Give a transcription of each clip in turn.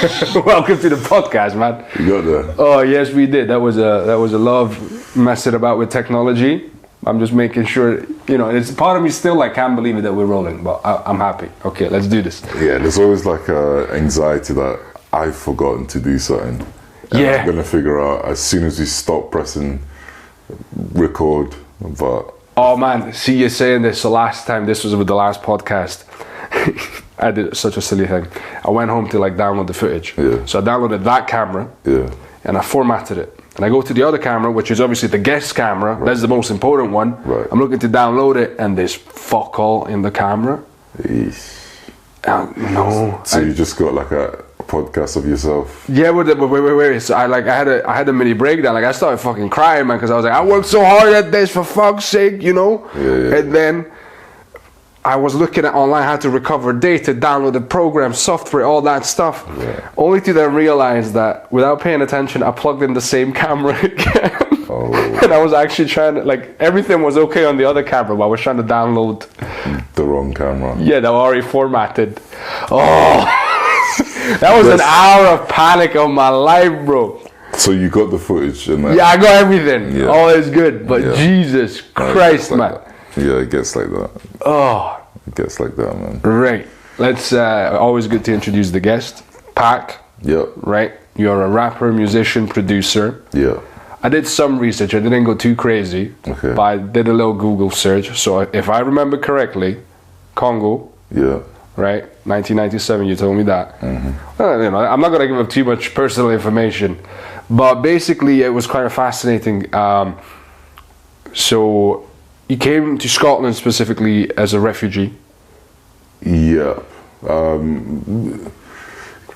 Welcome to the podcast, man. You got there. Oh yes, we did. That was a lot of messing about with technology. I'm just making sure, it's part of me still like can't believe it that we're rolling, but I'm happy. Okay, let's do this. Yeah, there's always like anxiety that I've forgotten to do something. And Yeah. I'm gonna figure out as soon as we stop pressing record, but Oh man, see you saying this. So last time, this was with the last podcast. I did such a silly thing. I went home to like download the footage. Yeah. So I downloaded that camera. yeah, And I formatted it. And I go to the other camera, which is obviously the guest camera. Right. That's the most important one. Right. I'm looking to download it, and there's fuck all in the camera. Eesh. No. So you just got like a podcast of yourself. Yeah, wait. So I had a mini breakdown. Like I started fucking crying, man, because I was like, I worked so hard at this for fuck's sake, Yeah. And then I was looking at online how to recover data, download the program, software, all that stuff. Yeah. Only to then realize that without paying attention, I plugged in the same camera again. Oh. And I was actually trying to, like, everything was okay on the other camera, but I was trying to download. The wrong camera. Yeah, they were already formatted. Oh, that was an hour of panic of my life, bro. So you got the footage and that. Yeah, I got everything. Yeah. All is good, but Yeah. Jesus Christ, like man. that. Yeah, it gets like that. Oh, It gets like that, man. right. Let's, always good to introduce the guest. Paque, Yep. right? You're a rapper, musician, producer. Yeah. I did some research. I didn't go too crazy, Okay. but I did a little Google search. So if I remember correctly, Congo, Yeah. right? 1997, you told me that. Mm-hmm. I'm not going to give up too much personal information, but basically it was kind of fascinating. So you came to Scotland specifically as a refugee. Yeah.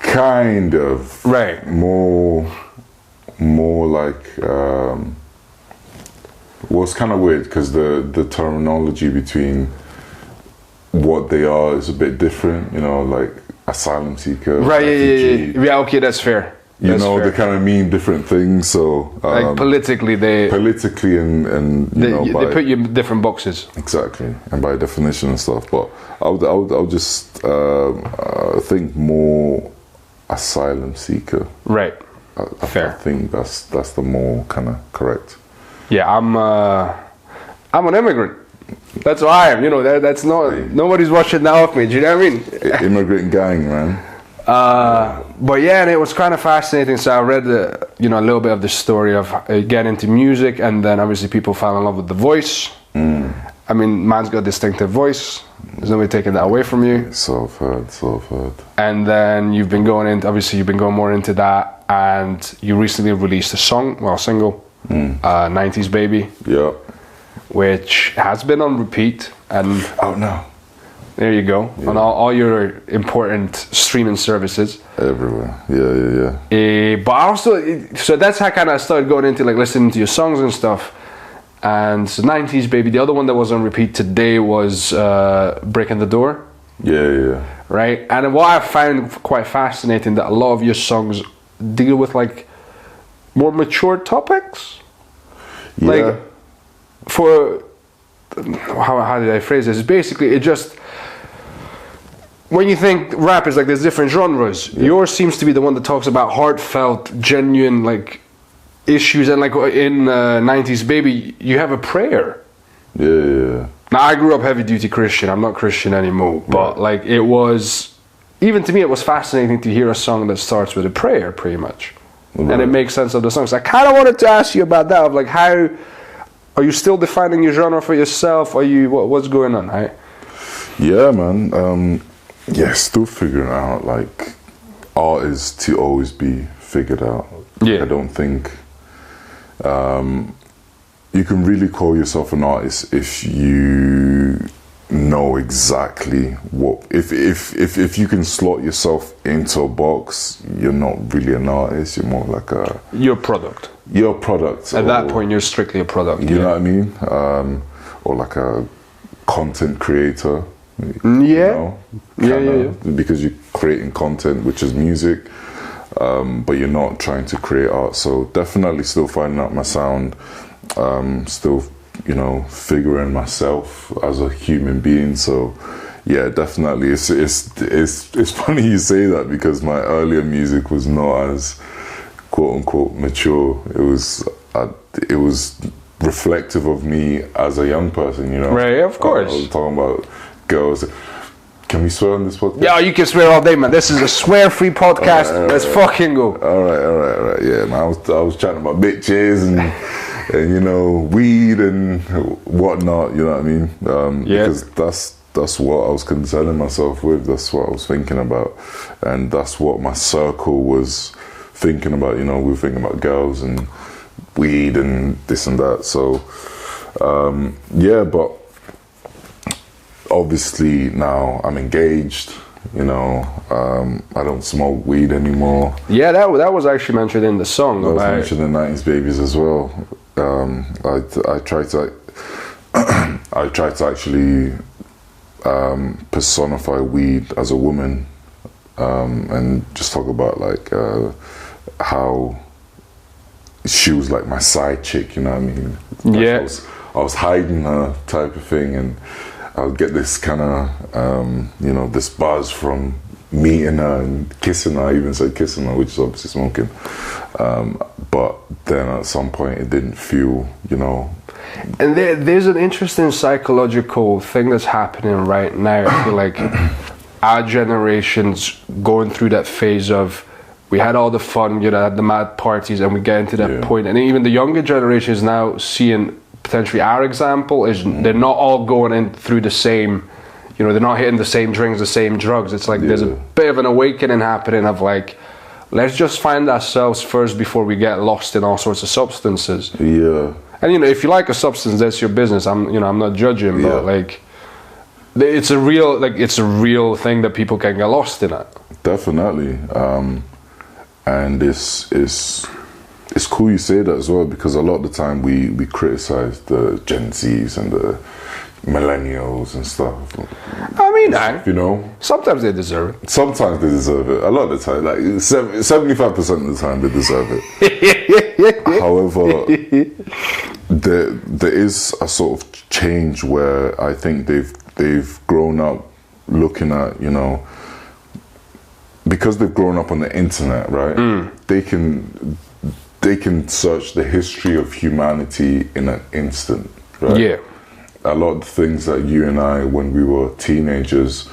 Kind of. Right. More like, well, it's kind of weird because the terminology between what they are is a bit different, like asylum seeker, Right, refugee. yeah, okay, that's fair. That's fair. They kind of mean different things, so Like politically, politically and they put you in different boxes. exactly, and by definition and stuff. But I'll just think more asylum seeker. Right. I Fair. think that's the more kind of correct. Yeah, I'm an immigrant. That's what I am. That's not nobody's watching that off me. Do you know what I mean? Immigrant gang, man. But yeah, and it was kind of fascinating. So I read a little bit of the story of getting into music, and then obviously people fell in love with the voice. I mean, man's got a distinctive voice. There's nobody taking that away from you. So I've heard. And then you've been going more into that, and you recently released a single, 90s Baby, Yeah. which has been on repeat, and Oh no. there you go, on all your important streaming services. Everywhere. Yeah. But also, so that's how kind of started going into like listening to your songs and stuff. And so 90s Baby, the other one that was on repeat today was Breaking the Door. Yeah. Right, and what I found quite fascinating that a lot of your songs deal with like more mature topics. Yeah. Like for how did I phrase this? Basically, it just when you think rap is like there's different genres. Yeah. Yours seems to be the one that talks about heartfelt, genuine like issues, and like in 90s Baby, you have a prayer. Yeah. Now, I grew up heavy-duty Christian. I'm not Christian anymore. But, like, it was... Even to me, it was fascinating to hear a song that starts with a prayer, pretty much. Right. And it makes sense of the song. So I kind of wanted to ask you about that. Of, like, how... Are you still defining your genre for yourself? Are you... What's going on, right? Yeah, man. Still figuring out, like, art is to always be figured out. Yeah. I don't think... you can really call yourself an artist if you know exactly what. If you can slot yourself into a box, you're not really an artist. You're more like a. Your product. Your product. At that point, you're strictly a product. You know what I mean? Or like a content creator. Yeah. Yeah. Because you're creating content, which is music, but you're not trying to create art. So definitely still finding out my sound. Still, figuring myself as a human being. So, Yeah, definitely. It's funny you say that, because my earlier music was not as quote unquote mature. It was reflective of me as a young person, you know. Right, of course. I was talking about girls. Can we swear on this podcast? Yeah, you can swear all day, man. This is a swear-free podcast. All right. Let's fucking go. All right. Yeah, man. I was chatting about bitches and you know, weed and whatnot. You know what I mean? Because that's what I was concerning myself with. That's what I was thinking about, and that's what my circle was thinking about. You know, we were thinking about girls and weed and this and that. So but obviously now I'm engaged. You know, I don't smoke weed anymore. Yeah, that was actually mentioned in the song. That was mentioned in 90s Babies as well. I try to actually personify weed as a woman, and just talk about like how she was like my side chick, you know what I mean? Like Yeah. I was hiding her type of thing, and I would get this kind of, you know, this buzz from meeting her and kissing her. I even said kissing her, which is obviously smoking. But then at some point it didn't feel, you know. And there's an interesting psychological thing that's happening right now. I feel like our generation's going through that phase of, we had all the fun, you know, had the mad parties, and we get into that point. And even the younger generation is now seeing potentially our example is they're not all going in through the same, you know, they're not hitting the same drinks, the same drugs. It's like there's a bit of an awakening happening of like, let's just find ourselves first before we get lost in all sorts of substances. Yeah. And you know, if you like a substance, that's your business. I'm not judging, but like, it's a real thing that people can get lost in it. Definitely. And it's cool you say that as well, because a lot of the time we criticize the Gen Zs and the millennials and stuff. I mean, you know, sometimes they deserve it. Sometimes they deserve it. A lot of the time, like 75% of the time, they deserve it. However, there is a sort of change where I think they've grown up looking at, you know, because they've grown up on the internet, right? They can search the history of humanity in an instant, right? Yeah. A lot of the things that you and I, when we were teenagers,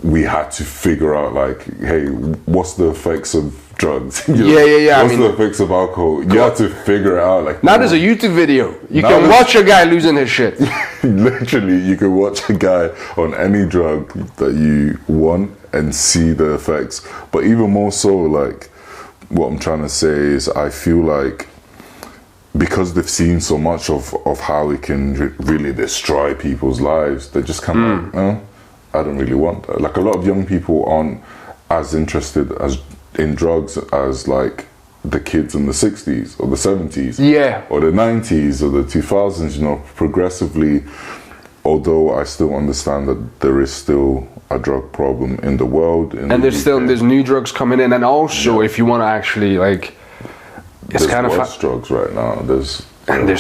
we had to figure out, like, hey, what's the effects of drugs? Yeah. What's the effects of alcohol? You had to figure it out. Like, now there's a YouTube video. You can watch a guy losing his shit. Literally, you can watch a guy on any drug that you want and see the effects. But even more so, like, what I'm trying to say is, I feel like because they've seen so much of how it can really destroy people's lives, they're just kind of like, no, I don't really want that. Like, a lot of young people aren't as interested in drugs as like the kids in the 60s or the 70s, or the 90s or the 2000s. You know, progressively, although I still understand that there is still a drug problem in the world, and there's new drugs coming in, and also if you want to actually like, it's kind of worse drugs right now. There's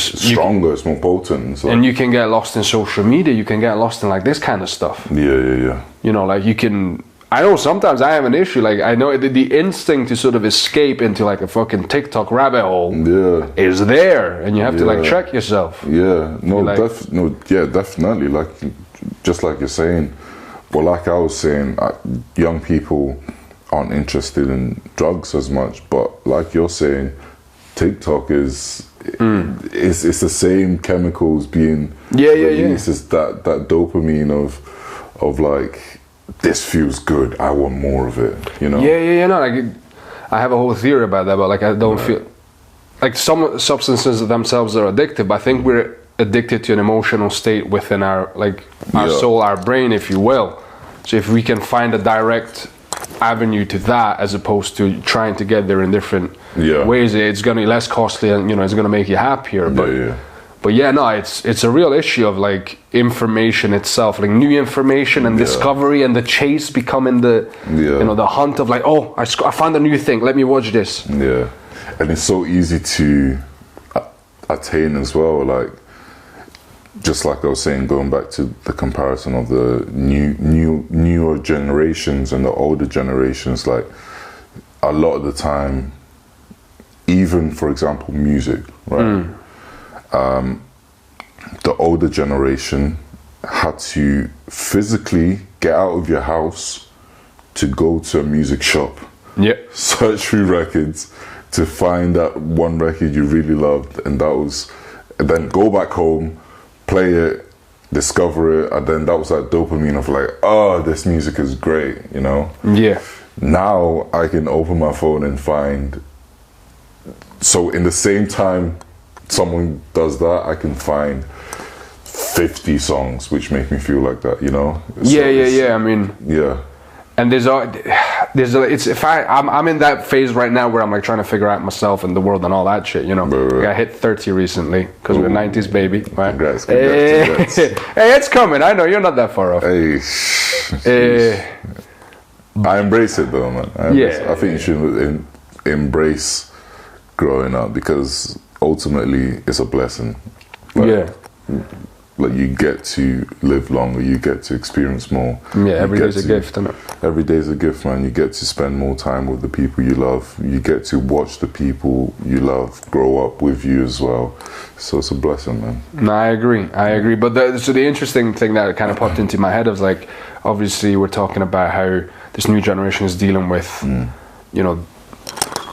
stronger, it's more potent. So. And you can get lost in social media. You can get lost in like this kind of stuff. Yeah. You know, like you can. I know sometimes I have an issue. Like I know the instinct to sort of escape into like a fucking TikTok rabbit hole is there, and you have to like check yourself. Yeah, definitely. Like, just like you're saying. Well, like I was saying, young people aren't interested in drugs as much, but like you're saying, TikTok is it's the same chemicals being released. It's that dopamine of like, this feels good, I want more of it, you know? No, like, I have a whole theory about that, but like, I don't feel like some substances themselves are addictive, but I think we're addicted to an emotional state within our soul, our brain, if you will. So if we can find a direct avenue to that, as opposed to trying to get there in different ways, it's going to be less costly, and you know, it's going to make you happier. But it's a real issue of like information itself, like new information and discovery, and the chase becoming the you know, the hunt of like, oh, I found a new thing, let me watch this. Yeah, and it's so easy to attain as well. Like, just like I was saying, going back to the comparison of the newer generations and the older generations, like a lot of the time, even for example, music, right? The older generation had to physically get out of your house to go to a music shop, search through records to find that one record you really loved, and then go back home, play it, discover it, and then that was that dopamine of like, oh, this music is great, you know? Yeah. Now I can open my phone and find, so in the same time someone does that, I can find 50 songs which make me feel like that, you know? I mean, yeah. And I'm in that phase right now where I'm like trying to figure out myself and the world and all that shit, you know. Like, I hit 30 recently because we're 90s baby, right? Congrats. Hey, it's coming. I know you're not that far off. I embrace it though, man. I think you should embrace growing up, because ultimately it's a blessing. Like you get to live longer, you get to experience more. Yeah, every day's a gift, isn't it? Every day's a gift, man. You get to spend more time with the people you love. You get to watch the people you love grow up with you as well. So it's a blessing, man. No, I agree. But so the interesting thing that kind of popped into my head was like, obviously we're talking about how this new generation is dealing with, you know,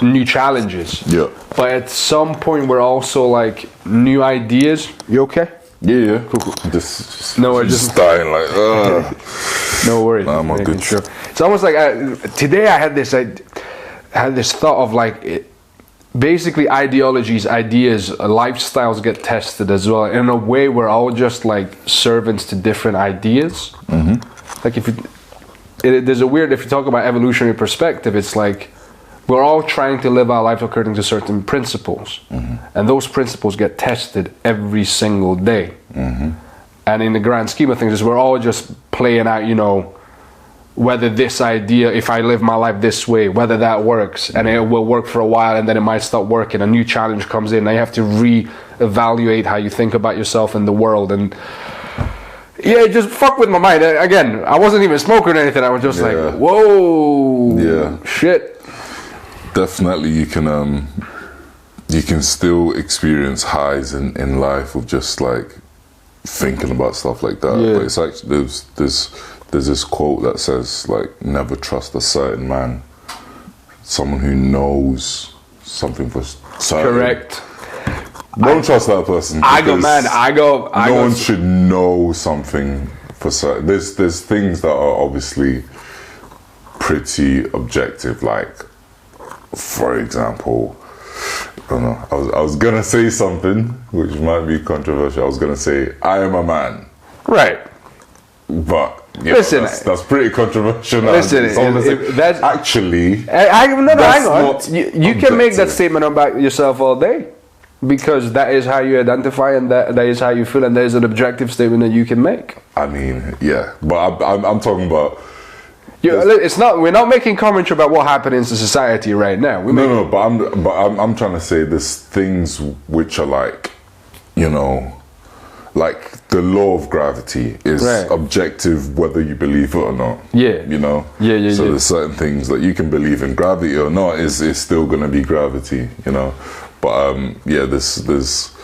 new challenges. Yeah. But at some point we're also like new ideas. You okay? Yeah. Cool. Just dying like, no worries. Nah, I'm all good. Sure. It's almost like today I had this thought of like, basically ideologies, ideas, lifestyles get tested as well. In a way, we're all just like servants to different ideas. Like if there's a weird, if you talk about evolutionary perspective, it's like we're all trying to live our life according to certain principles, and those principles get tested every single day. And in the grand scheme of things, we're all just playing out, you know, whether this idea, if I live my life this way, whether that works, and it will work for a while, and then it might stop working. A new challenge comes in, and you have to re-evaluate how you think about yourself and the world. And yeah, it just fucked with my mind. Again, I wasn't even smoking or anything. I was just like, whoa, shit. Definitely, you can still experience highs in life of just like thinking about stuff like that. But it's actually there's this quote that says like, never trust a certain man, someone who knows something for certain. Correct. Don't trust that person. No one should know something for certain. There's things that are obviously pretty objective, like, for example, I don't know, I was gonna say something which might be controversial. I was gonna say, I am a man. Right. But yeah, listen, that's pretty controversial. Listen, that's actually, hang on. You can make that statement about yourself all day, because that is how you identify, and that is how you feel, and that is an objective statement that you can make. I mean, yeah, but I'm talking about. It's not. We're not making commentary about what happened in society right now. But I'm trying to say there's things which are like, you know, like the law of gravity is objective whether you believe it or not. Yeah. You know? Yeah. So there's certain things that you can believe in gravity or not, is still gonna be gravity, you know? But there's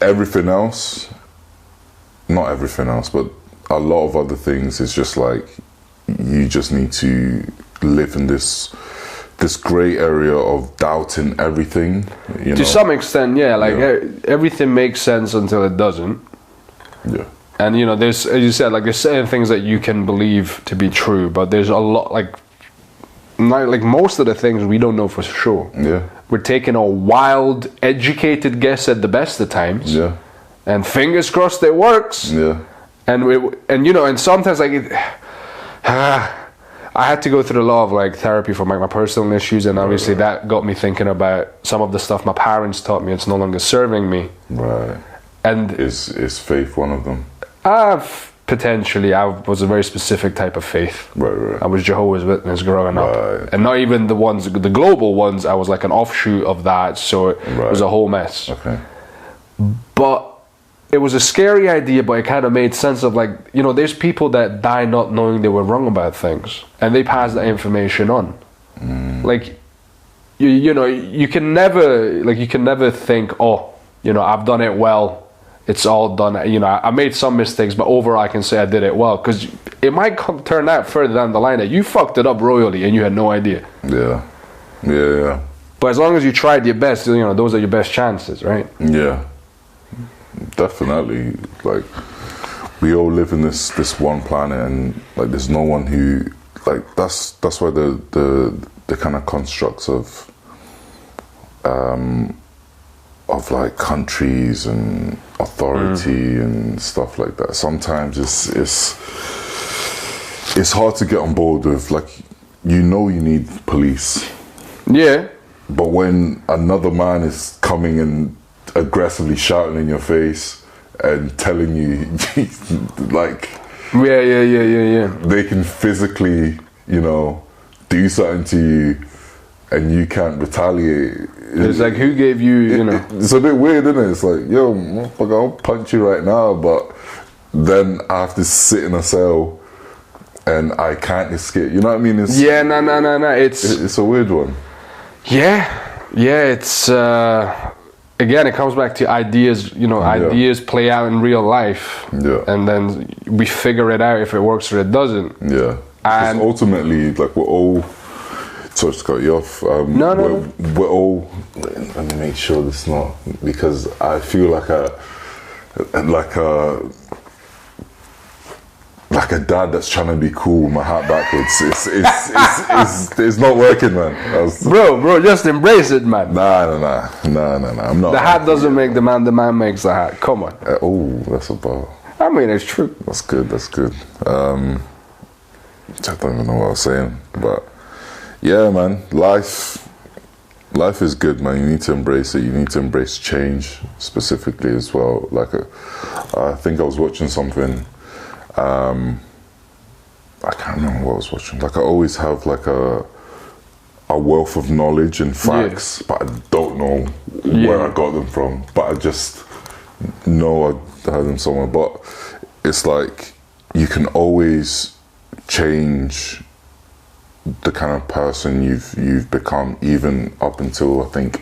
everything else, not everything else, but a lot of other things is just like, you just need to live in this gray area of doubting everything, you know? To some extent, yeah. Like everything makes sense until it doesn't. Yeah. And you know, there's, as you said, like there's certain things that you can believe to be true, but there's a lot, like most of the things we don't know for sure. Yeah. We're taking a wild, educated guess at the best of times. Yeah. And fingers crossed it works. Yeah. And you know, and sometimes like I had to go through a lot of like therapy for my personal issues, and obviously that got me thinking about some of the stuff my parents taught me. It's no longer serving me. Right. And is faith one of them? Potentially. I was a very specific type of faith. Right. I was Jehovah's Witness growing up, and not even the global ones. I was like an offshoot of that, so it was a whole mess. Okay. But it was a scary idea, but it kind of made sense of like, you know, there's people that die not knowing they were wrong about things, and they pass that information on. Like, you know, you can never think, oh, you know, I've done it well, it's all done, you know, I made some mistakes, but overall I can say I did it well, because it might turn out further down the line that you fucked it up royally and you had no idea. Yeah. But as long as you tried your best, you know, those are your best chances, right? Yeah, definitely. Like, we all live in this one planet, and like, there's no one who, like, that's why the kind of constructs of like countries and authority and stuff like that. Sometimes it's hard to get on board with. Like, you know, you need police. Yeah. But when another man is coming and aggressively shouting in your face and telling you, like, yeah, they can physically, you know, do something to you and you can't retaliate. It's like, who gave you, you know? It's a bit weird, isn't it? It's like, yo, motherfucker, I'll punch you right now, but then I have to sit in a cell and I can't escape. You know what I mean? It's, yeah, no. It's a weird one. Yeah, it's again, it comes back to ideas. You know, ideas play out in real life, and then we figure it out if it works or it doesn't. Yeah, and ultimately, like, we're all. Sorry to cut you off. No. We're all. Let me make sure this not, because I feel like a dad that's trying to be cool with my hat backwards. It's not working, man. Bro, just embrace it, man. Nah. I'm not. The hat doesn't make the man makes the hat. Come on. That's a bar. I mean, it's true. That's good. I don't even know what I was saying, but yeah, man. Life is good, man. You need to embrace it. You need to embrace change specifically as well. Like, I think I was watching something. I can't remember what I was watching. Like, I always have like a wealth of knowledge and facts, but I don't know where I got them from. But I just know I had them somewhere. But it's like, you can always change the kind of person you've become, even up until like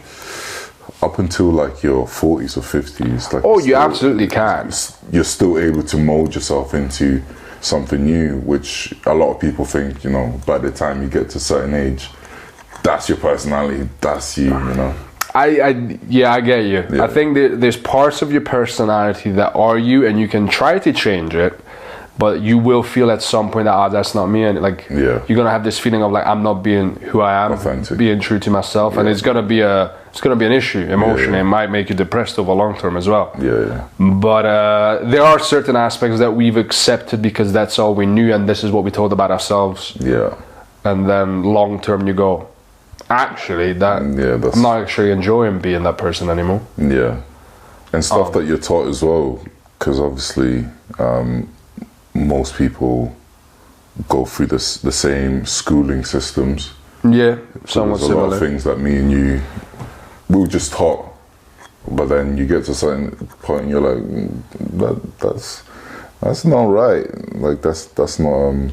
your 40s or 50s. Like, you absolutely can. You're still able to mold yourself into something new, which a lot of people think, you know, by the time you get to a certain age, that's your personality, that's you know. I get you. Yeah. I think there's parts of your personality that are you, and you can try to change it, but you will feel at some point that that's not me, and like you're gonna have this feeling of like, I'm not being who I am, authentic, being true to myself, and it's gonna be an issue emotionally. It might make you depressed over long term as well. But there are certain aspects that we've accepted because that's all we knew, and this is what we told about ourselves. And then long term you go, actually I'm not actually enjoying being that person anymore. And stuff that you're taught as well, because obviously most people go through the same schooling systems. Somewhat similar. A lot of things that me and you, we were just taught, but then you get to a certain point and you're like, that's not right. Like, that's not.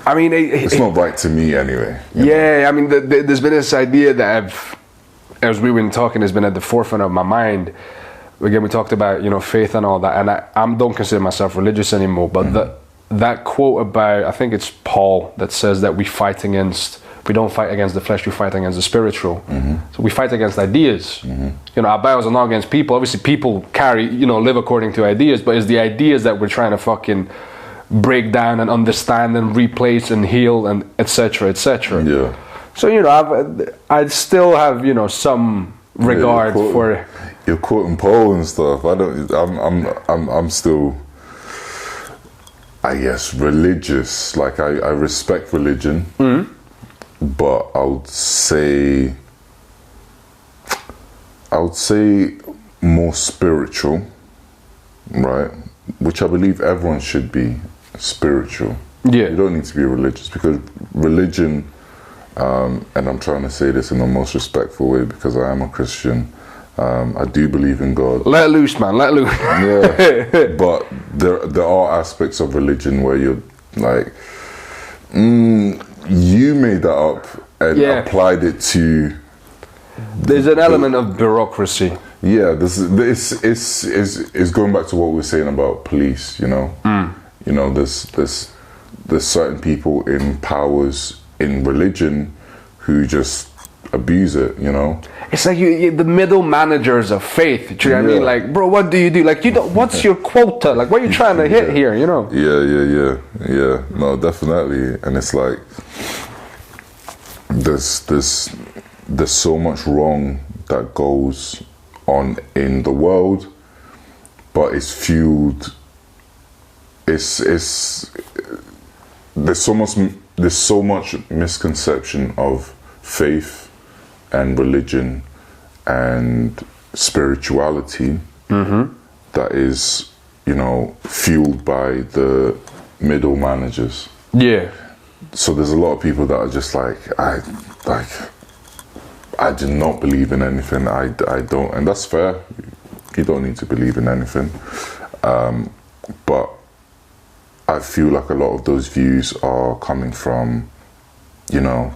I mean, it's not right to me anyway. I mean, there's been this idea that as we've been talking, has been at the forefront of my mind. Again, we talked about, you know, faith and all that, and I don't consider myself religious anymore. But that quote about, I think it's Paul, that says that we don't fight against the flesh, we fight against the spiritual. So we fight against ideas. You know, our battles are not against people. Obviously, people live according to ideas, but it's the ideas that we're trying to fucking break down and understand and replace and heal and etc. So, you know, I'd still have, you know, some regard for. You're quoting Paul and stuff. I'm still, I guess, religious. Like, I respect religion, but I would say more spiritual, right? Which I believe everyone should be spiritual. You don't need to be religious, because religion, and I'm trying to say this in the most respectful way because I am a Christian, I do believe in God. Let loose, man. Let loose. Yeah, but there are aspects of religion where you're like, you made that up and applied it to. There's an element of bureaucracy. Yeah, this is going back to what we were saying about police. You know, you know, there's certain people in powers in religion who just abuse it. You know, it's like the middle managers of faith. Do you know what I mean? Like, bro, what do you do? Like, you don't. What's your quota? Like, what are you trying to hit here? You know? Yeah. No, definitely. And it's like there's so much wrong that goes on in the world, but it's fueled. There's so much misconception of faith and religion and spirituality that is, you know, fueled by the middle managers. Yeah. So there's a lot of people that are just like, I do not believe in anything. I don't, and that's fair. You don't need to believe in anything. But I feel like a lot of those views are coming from, you know,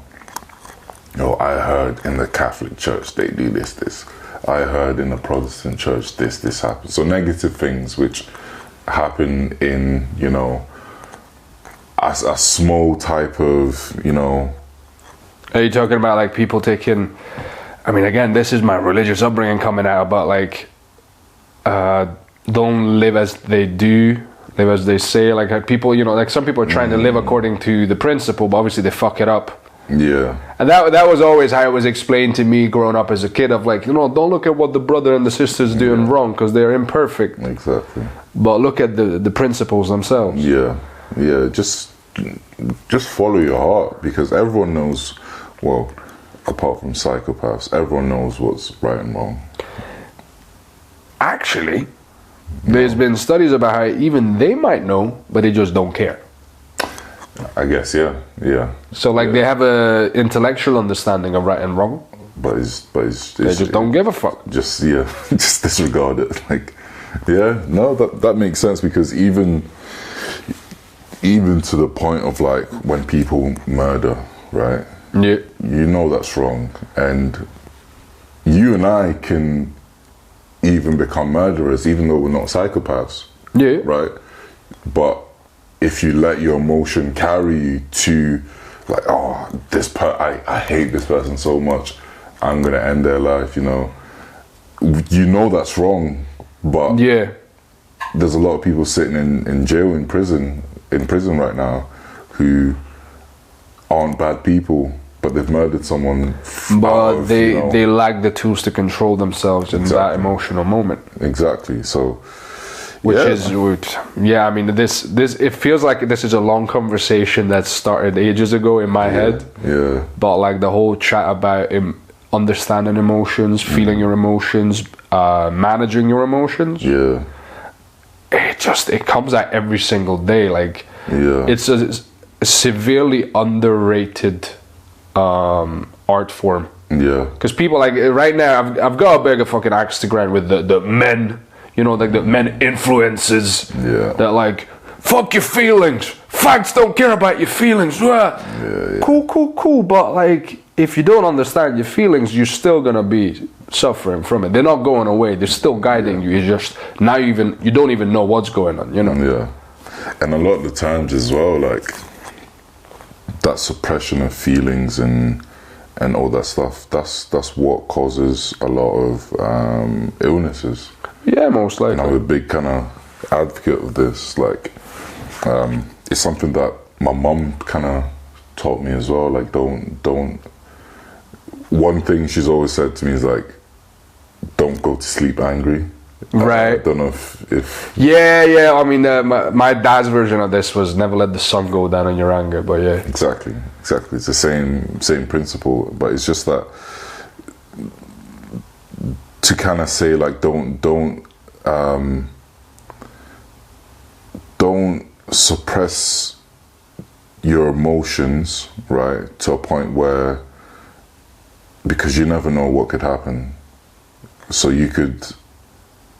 I heard in the Catholic Church they do this. I heard in the Protestant Church this happens. So negative things which happen in, you know, a small type of, you know. Are you talking about like people taking? I mean, again, this is my religious upbringing coming out, but like, don't live as they do, live as they say. Like people, you know, like some people are trying to live according to the principle, but obviously they fuck it up. Yeah. And that was always how it was explained to me growing up as a kid, of like, you know, don't look at what the brother and the sister's doing wrong because they're imperfect. Exactly. But look at the principles themselves. Yeah. Just follow your heart, because everyone knows, well, apart from psychopaths, everyone knows what's right and wrong. Actually, there's been studies about how even they might know, but they just don't care. I guess, yeah. So like they have a intellectual understanding of right and wrong, but it's they just don't give a fuck. Just disregard it. Like, no, that makes sense, because even to the point of like when people murder, right? Yeah. You know that's wrong, and you and I can even become murderers, even though we're not psychopaths. Yeah. Right. But if you let your emotion carry you to, like, oh, I hate this person so much, I'm gonna end their life. You know that's wrong. But there's a lot of people sitting in jail, in prison right now, who aren't bad people, but they've murdered someone. But they lack the tools to control themselves in that emotional moment. Exactly. So, which is, I mean, this it feels like this is a long conversation that started ages ago in my head. Yeah. But like the whole chat about understanding emotions, feeling your emotions, managing your emotions. Yeah. It comes out every single day. Like, it's a severely underrated art form. Yeah. Because people, like, right now, I've got a bigger fucking axe to grind with the men, you know, like the men influences. Yeah. That like, fuck your feelings. Facts don't care about your feelings. Cool. But like, if you don't understand your feelings, you're still gonna be suffering from it. They're not going away. They're still guiding you. It's just now you don't even know what's going on. You know. Yeah. And a lot of the times as well, like that suppression of feelings and all that stuff. That's what causes a lot of illnesses. Yeah, most likely. And I'm a big kind of advocate of this. Like, it's something that my mum kind of taught me as well. Like, don't. One thing she's always said to me is like, don't go to sleep angry. Right. I don't know if. Yeah. I mean, my dad's version of this was never let the sun go down on your anger. But yeah. Exactly. It's the same principle, but it's just that to kind of say like don't suppress your emotions, right, to a point where, because you never know what could happen. so you could,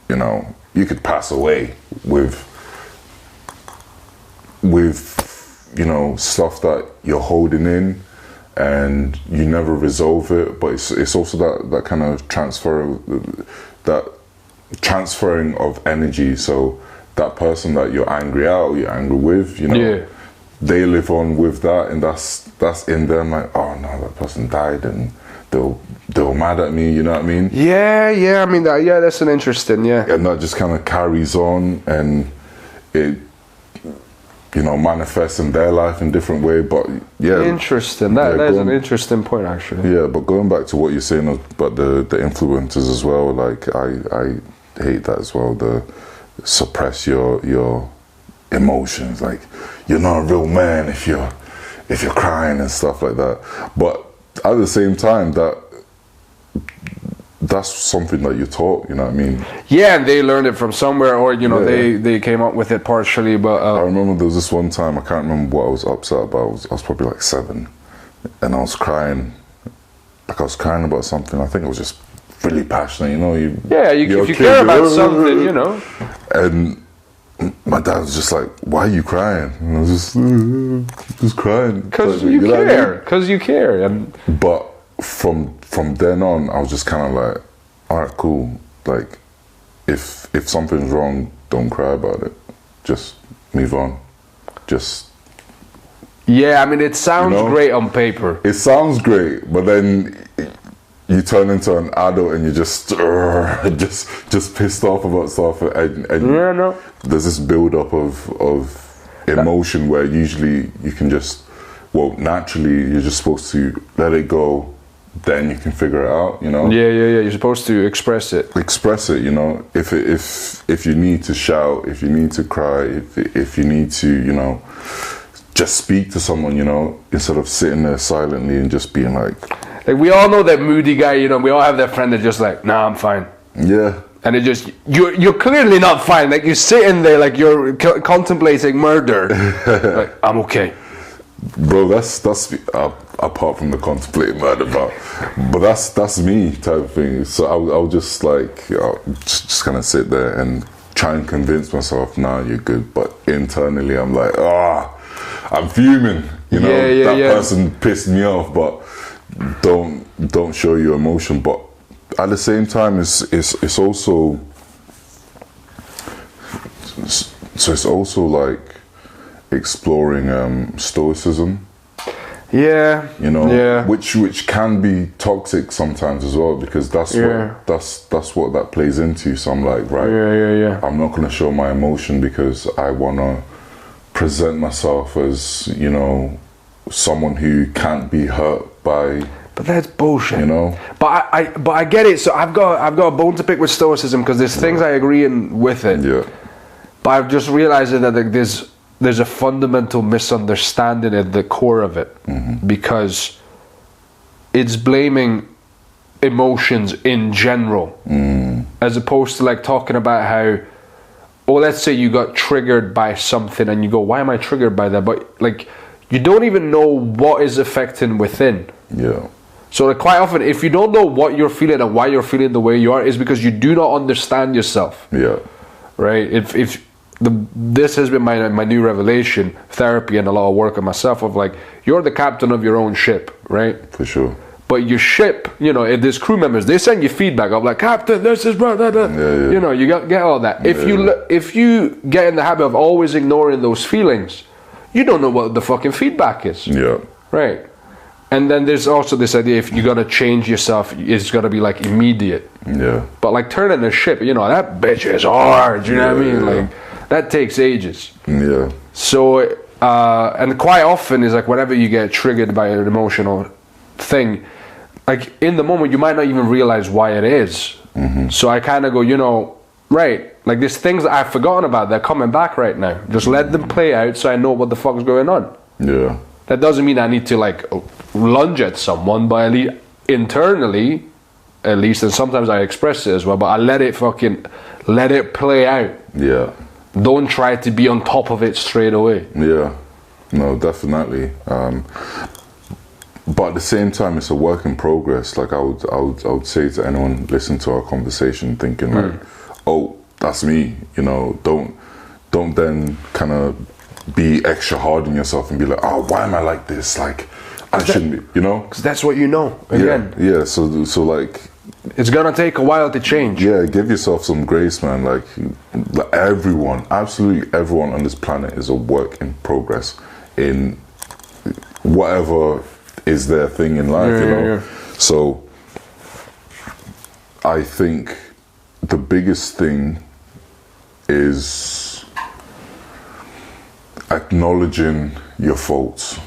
you could pass away with stuff that you're holding in, and you never resolve it. But it's also that kind of transferring of energy. So that person that you're angry at or you're angry with, they live on with that, and that's in them. Like, oh no, that person died, and they were mad at me. You know what I mean? Yeah. I mean, that's an interesting, and that just kind of carries on, and it manifests in their life in different way. But interesting. That is an interesting point, actually. Yeah, but going back to what you're saying about the influences as well, like I hate that as well. The suppress your emotions, like you're not a real man if you're crying and stuff like that. But at the same time, that's something that you're taught, you know what I mean? Yeah, and they learned it from somewhere, or they came up with it partially. But I remember there was this one time, I can't remember what I was upset about. I was probably like 7, and I was crying. Like I was crying about something. I think it was just really passionate, if you care about something, And my dad was just like, "Why are you crying?" And I was just crying because you care. Because you care. And but from then on, I was just kind of like, "All right, cool. Like, if something's wrong, don't cry about it. Just move on. Just." Yeah, I mean, it sounds great on paper. It sounds great, but then you turn into an adult and you're just pissed off about stuff, and there's this build up of emotion where usually you can just, naturally you're just supposed to let it go, then you can figure it out, Yeah, you're supposed to express it. If you need to shout, if you need to cry, if you need to, just speak to someone, instead of sitting there silently and just being like we all know that moody guy, we all have that friend that's just like, nah, I'm fine. Yeah. And it just, you're clearly not fine. Like you're sitting there like you're contemplating murder. Like, I'm okay. Bro, that's apart from the contemplating murder part, but that's me type of thing. So I'll just like, just kind of sit there and try and convince myself, nah, you're good. But internally I'm like, I'm fuming, that person pissed me off, but don't show your emotion. But at the same time, it's also like exploring Stoicism. Yeah. Which can be toxic sometimes as well, because that's what that plays into. So I'm like, right, I'm not gonna show my emotion because I wanna present myself as, someone who can't be hurt by. But that's bullshit. But I get it. So I've got a bone to pick with Stoicism, because there's things I agree with it. Yeah. But I've just realized that there's a fundamental misunderstanding at the core of it, because it's blaming emotions in general, as opposed to like talking about how, let's say you got triggered by something and you go, why am I triggered by that? But like, you don't even know what is affecting within. Yeah. So like, quite often, if you don't know what you're feeling and why you're feeling the way you are, is because you do not understand yourself. Yeah. Right? This has been my new revelation, therapy and a lot of work on myself, of like, you're the captain of your own ship, right? For sure. But your ship, if there's crew members, they send you feedback of like, Captain, this is blah, blah, blah. Yeah. You get all that. If you get in the habit of always ignoring those feelings, you don't know what the fucking feedback is. Yeah. Right. And then there's also this idea, if you're gonna change yourself, it's gotta be like immediate. Yeah. But like turning a ship, that bitch is hard. You know what I mean? Like, that takes ages. Yeah. So, and quite often is like, whenever you get triggered by an emotional thing, like in the moment you might not even realize why it is. So I kind of go, right, like there's things that I've forgotten about, they're coming back right now. Just let them play out so I know what the fuck's going on. Yeah. That doesn't mean I need to like lunge at someone, but at least internally, and sometimes I express it as well, but I let it play out. Yeah. Don't try to be on top of it straight away. Yeah. No, definitely. but at the same time, it's a work in progress. Like I would say to anyone listen to our conversation, thinking like, oh, that's me. You know, don't then kind of be extra hard on yourself and be like, oh, why am I like this? Like, I shouldn't be. You know, because that's what you know. Again. Yeah. So like, it's gonna take a while to change. Yeah, give yourself some grace, man. Like everyone, absolutely everyone on this planet is a work in progress in whatever is their thing in life, you know. Yeah. So I think the biggest thing is acknowledging your faults,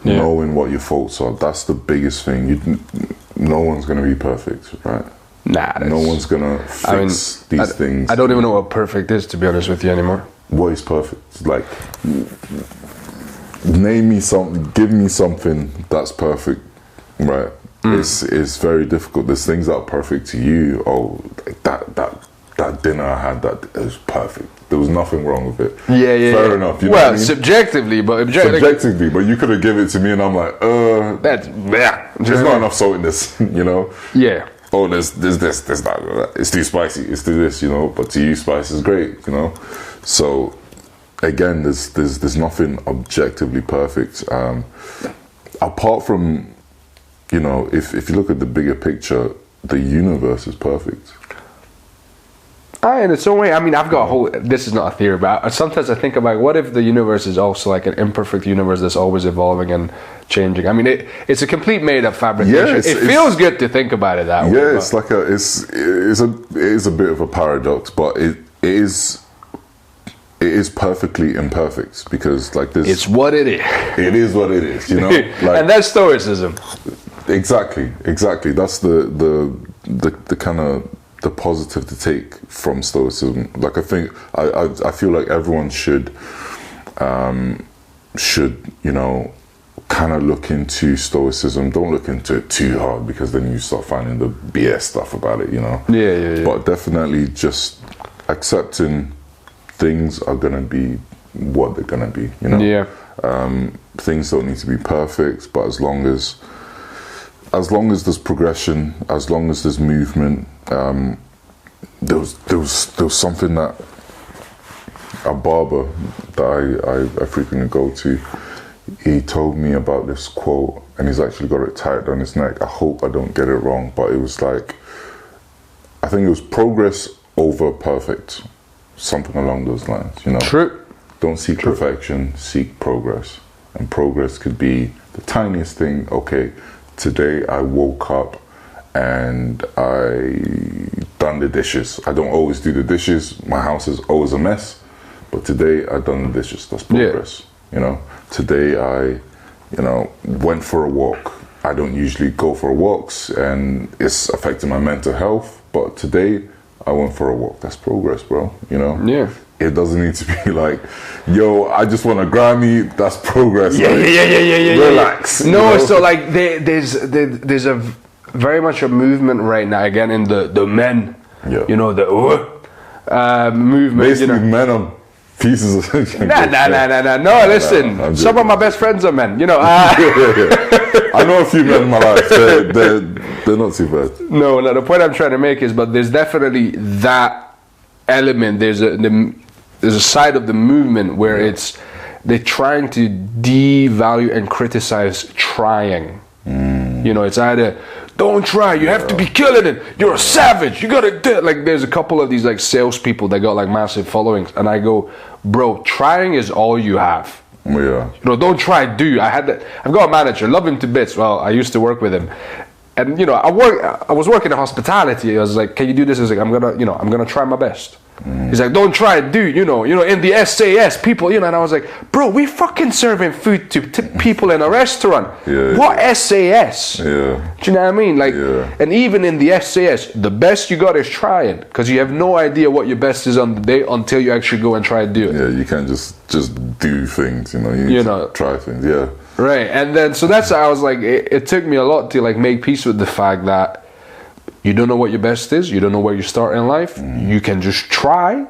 knowing what your faults are. That's the biggest thing. No one's gonna be perfect, right? Nah, no one's gonna fix these things. I don't even know what perfect is, to be honest with you, anymore. What is perfect? Like, name me something, give me something that's perfect, right? It's very difficult. There's things that are perfect to you. Oh, like that dinner I had, that is perfect. There was nothing wrong with it. Yeah. Fair enough. You know what I mean? Subjectively, but subjectively, but you could have given it to me, and I'm like, that's there's not enough salt in this, you know. Yeah. Oh, there's this, there's that. It's too spicy. It's too this, you know. But to you, spice is great, you know. So again, there's nothing objectively perfect. Apart from, you know, if you look at the bigger picture, the universe is perfect. In its own way. I mean, I've got a whole. This is not a theory, but sometimes I think about what if the universe is also like an imperfect universe that's always evolving and changing. I mean, it's a complete made-up fabrication. Yeah, it feels good to think about it that way. Yeah, it's like it is a bit of a paradox, but it is perfectly imperfect because like this. It's what it is. It is what it is, you know. Like, and that's Stoicism. Exactly. That's the kind of the positive to take from Stoicism. Like I feel like everyone should you know, kind of look into Stoicism. Don't look into it too hard because then you start finding the BS stuff about it, you know. Yeah. But definitely just accepting things are gonna be what they're gonna be, you know. Yeah. Things don't need to be perfect, but as long as there's progression, as long as there's movement, there was something that a barber that I frequently go to, he told me about this quote, and he's actually got it tied on his neck. I hope I don't get it wrong, but it was like, I think it was progress over perfect, something along those lines, you know. True. Don't seek perfection, seek progress. And progress could be the tiniest thing. Okay, today I woke up and I done the dishes. I don't always do the dishes. My house is always a mess. But today I done the dishes. That's progress. You know, today I, you know, went for a walk. I don't usually go for walks and it's affecting my mental health. But today I went for a walk. That's progress, bro. You know? Yeah. It doesn't need to be like, yo, I just want a Grammy. That's progress. Yeah. Relax. No, you know? So like there's a very much a movement right now again in the men. Yeah. You know the movement. Basically, you know? men are pieces of. Nah. No, listen. Some of my best friends are men. You know. I know a few men in my life. They're not too bad. No. The point I'm trying to make is, but there's definitely that element. There's a side of the movement where they're trying to devalue and criticize trying. You know, it's either don't try, you have to be killing it, you're a savage, you gotta do it. Like there's a couple of these like salespeople that got like massive followings, and I go, bro, trying is all you have. Yeah. You know, don't try, do. I've got a manager, love him to bits. Well, I used to work with him. And you know, I was working in hospitality. I was like, can you do this? I was like, I'm gonna try my best. He's like, don't try it, dude. You know, in the SAS, people, you know. And I was like, bro, we fucking serving food to people in a restaurant. Yeah, what SAS? Yeah. Do you know what I mean? Like, and even in the SAS, the best you got is trying, because you have no idea what your best is on the day until you actually go and try to do it. Yeah, you can't just do things. You know, you need to try things. Yeah. Right, and then so that's I was like, it took me a lot to like make peace with the fact that you don't know what your best is, you don't know where you start in life. You can just try,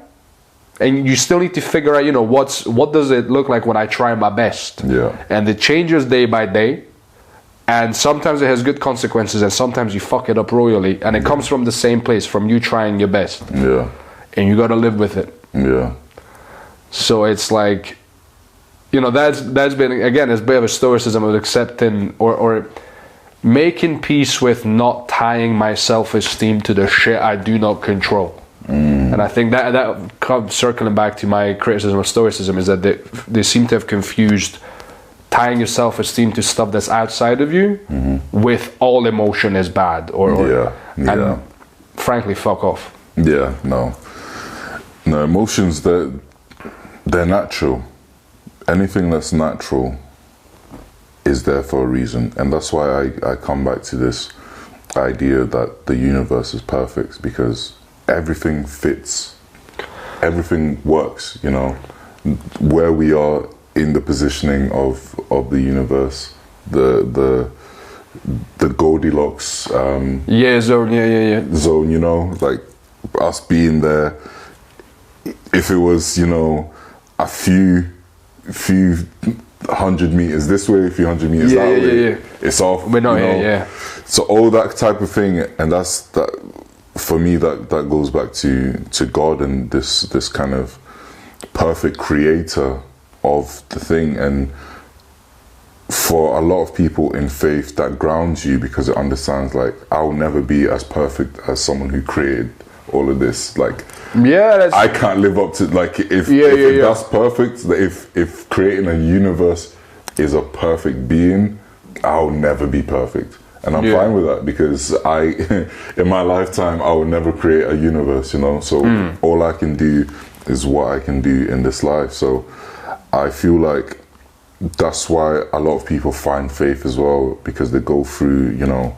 and you still need to figure out, you know, what does it look like when I try my best. Yeah. And it changes day by day. And sometimes it has good consequences, and sometimes you fuck it up royally, and it comes from the same place, from you trying your best. Yeah. And you got to live with it. Yeah. So it's like, you know, that's been, again, it's a bit of a stoicism of accepting or making peace with not tying my self-esteem to the shit I do not control. And I think that comes circling back to my criticism of stoicism, is that they seem to have confused tying your self-esteem to stuff that's outside of you with all emotion is bad and frankly, fuck off. Yeah, no, emotions, they're natural. Anything that's natural is there for a reason, and that's why I come back to this idea that the universe is perfect, because everything fits, everything works, you know, where we are in the positioning of the universe, the Goldilocks zone, zone, you know, like us being there. If it was, you know, a few 100 meters this way, a few 100 meters that way, it's off. We're not here, So all that type of thing, and that for me, that goes back to God and this kind of perfect creator of the thing. And for a lot of people in faith, that grounds you, because it understands, like, I'll never be as perfect as someone who created all of this. Like, I can't live up to, like, if that's perfect, if creating a universe is a perfect being, I'll never be perfect. And I'm fine with that, because in my lifetime, I will never create a universe, you know. So all I can do is what I can do in this life. So I feel like that's why a lot of people find faith as well, because they go through, you know,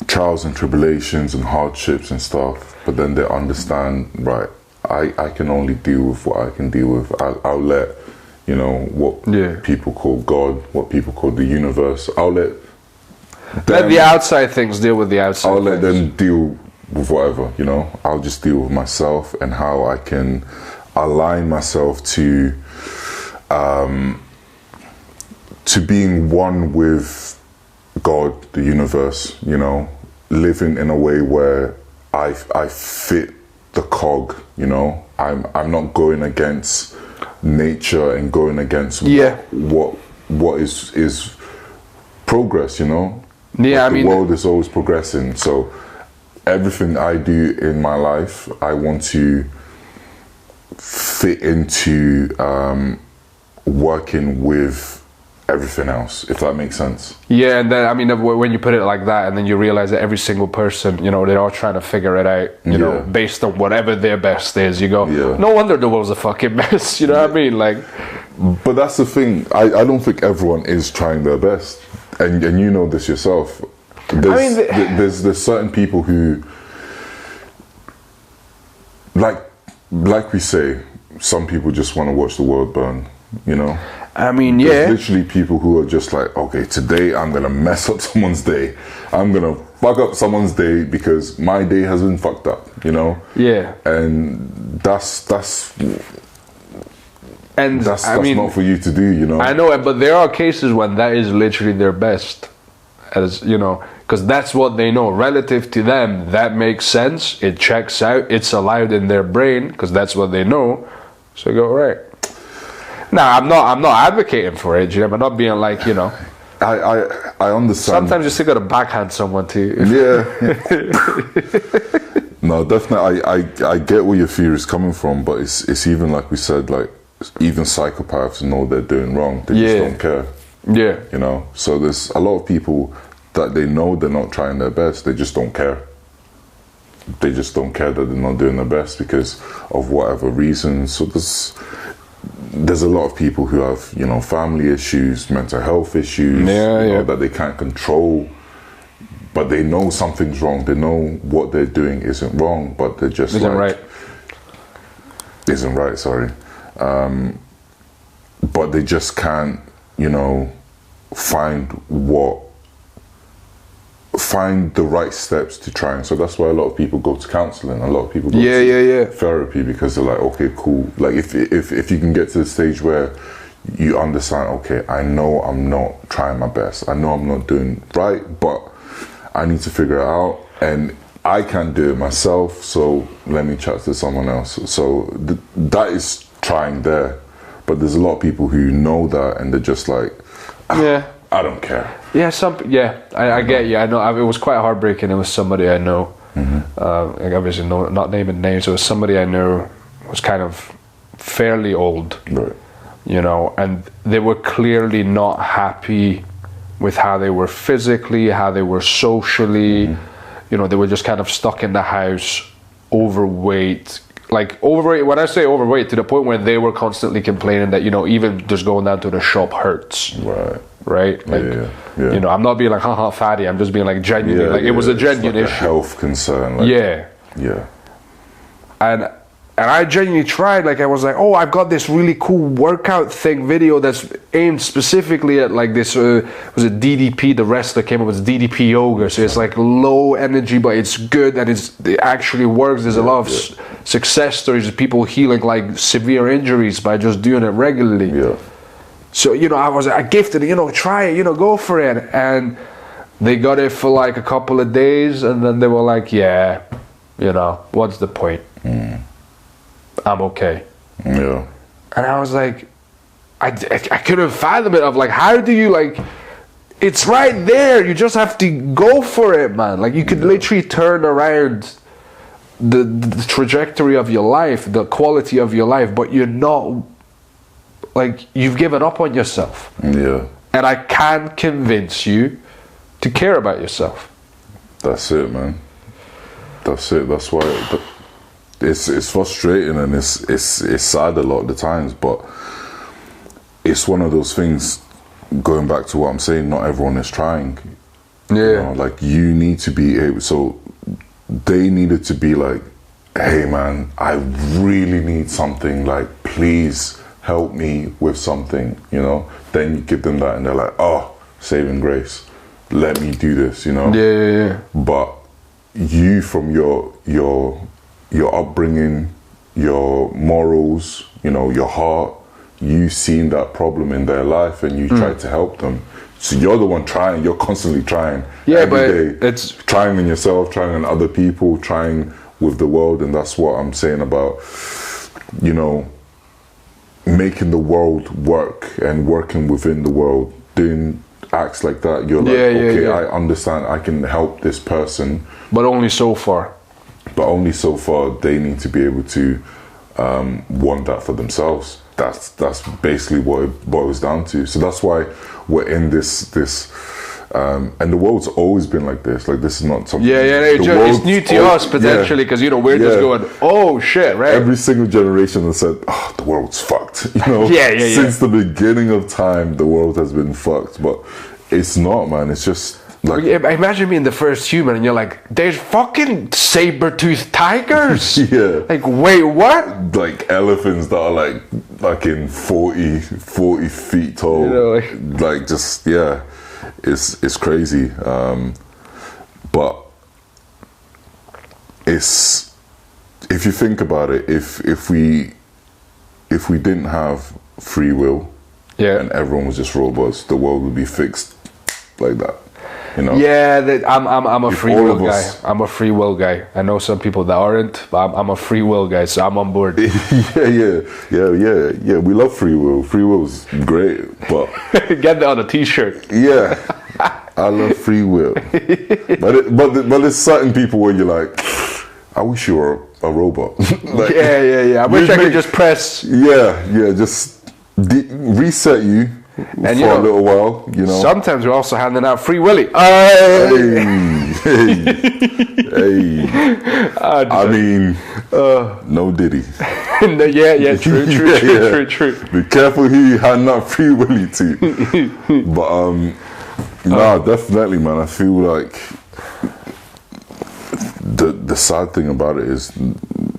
trials and tribulations and hardships and stuff, but then they understand, right, I can only deal with what I can deal with. I'll let, you know, what people call God, what people call the universe, I'll let the outside things deal with the outside I'll let them deal with whatever, you know. I'll just deal with myself and how I can align myself to being one with God, the universe, you know, living in a way where I fit the cog, you know. I'm not going against nature and going against what is progress, you know. Yeah, like the world is always progressing, so everything I do in my life, I want to fit into working with everything else, if that makes sense. Yeah, and then, I mean, when you put it like that, and then you realize that every single person, you know, they're all trying to figure it out, you know, based on whatever their best is. You go, no wonder the world's a fucking mess, you know what I mean? Like, but that's the thing, I don't think everyone is trying their best, and you know this yourself. There's certain people who, like we say, some people just want to watch the world burn, you know. I mean, There's literally people who are just like, okay, today I'm gonna mess up someone's day. I'm gonna fuck up someone's day because my day has been fucked up, you know. Yeah. And that's I mean, not for you to do, you know. I know, but there are cases when that is literally their best, as you know, because that's what they know. Relative to them, that makes sense. It checks out. It's allowed in their brain because that's what they know. So you go, right. Nah, I'm not advocating for it, you know. I'm not being like, you know. I understand. Sometimes you still gotta backhand someone too. Yeah. No, definitely. I get where your fear is coming from, but it's even like we said, like even psychopaths know they're doing wrong. They just don't care. Yeah. You know. So there's a lot of people that they know they're not trying their best. They just don't care. They just don't care that they're not doing their best because of whatever reason. So there's a lot of people who have, you know, family issues, mental health issues, you know, that they can't control, but they know something's wrong. They know what they're doing isn't wrong, but they're just isn't right, sorry. But they just can't, you know, find the right steps to try. And so that's why a lot of people go to counseling, a lot of people go to therapy, because they're like, okay, cool, like if you can get to the stage where you understand, okay, I know I'm not trying my best. I know I'm not doing right, but I need to figure it out. And I can't do it myself, so let me chat to someone else. So that is trying there. But there's a lot of people who know that and they're just like, I don't care. Yeah, I get you. I know. It was quite heartbreaking. It was somebody I know. Like obviously, not naming names. It was somebody I knew was kind of fairly old, right. you know, and they were clearly not happy with how they were physically, how they were socially. You know, they were just kind of stuck in the house, overweight. Like overweight, when I say overweight, to the point where they were constantly complaining that, you know, even just going down to the shop hurts. Right? Like, you know, I'm not being like, haha, fatty. I'm just being like genuinely, like it was a genuine issue. A health concern. Like, yeah. And I genuinely tried, like I was like, oh, I've got this really cool workout thing video that's aimed specifically at like this, was it DDP, the wrestler came up with DDP yoga, so it's like low energy, but it's good and it actually works. There's a lot of success stories of people healing like severe injuries by just doing it regularly. So, you know, I gifted it, you know, try it, you know, go for it. And they got it for like a couple of days and then they were like, yeah, you know, what's the point? I'm okay. Yeah. And I was like, I couldn't fathom it. Of like, how do you like? It's right there. You just have to go for it, man. Like you could literally turn around the trajectory of your life, the quality of your life, but you're not. Like you've given up on yourself. Yeah. And I can't convince you to care about yourself. That's it, man. That's it. That's why. It's frustrating and it's sad a lot of the times, but it's one of those things, going back to what I'm saying, not everyone is trying. You know, like you need to be able, so they needed to be like, hey man, I really need something, like please help me with something, you know. Then you give them that and they're like, oh, saving grace, let me do this, you know. Yeah. But you, from your upbringing, your morals, you know, your heart, you've seen that problem in their life and you tried to help them. So you're the one trying, you're constantly trying. Every day, it's trying in yourself, trying in other people, trying with the world. And that's what I'm saying about, you know, making the world work and working within the world, doing acts like that. You're like, I understand, I can help this person. But only so far. But only so far. They need to be able to want that for themselves. That's basically what it boils down to. So that's why we're in this and the world's always been like this. Like this is not something. It's new to us potentially because you know we're just going, oh shit, right? Every single generation has said, oh, the world's fucked. You know, since the beginning of time, the world has been fucked. But it's not, man. It's just. Like, imagine being the first human and you're like, there's fucking saber-toothed tigers. Like, wait, what? Like elephants that are like fucking 40 feet tall. You know, like just, it's crazy. But it's, if you think about it, if we didn't have free will and everyone was just robots, the world would be fixed like that. You know? I'm a free will guy. I'm a free will guy. I know some people that aren't, but I'm a free will guy, so I'm on board. Yeah. We love free will. Free will is great, but get that on a t-shirt. Yeah, I love free will. But there's certain people where you're like, I wish you were a robot. Like, I wish I could just press. Just reset you. And for a little while, you know. Sometimes we're also handing out free willy. Hey. I mean, no Diddy. True. Be careful who you hand out free willy to. But definitely, man. I feel like the sad thing about it is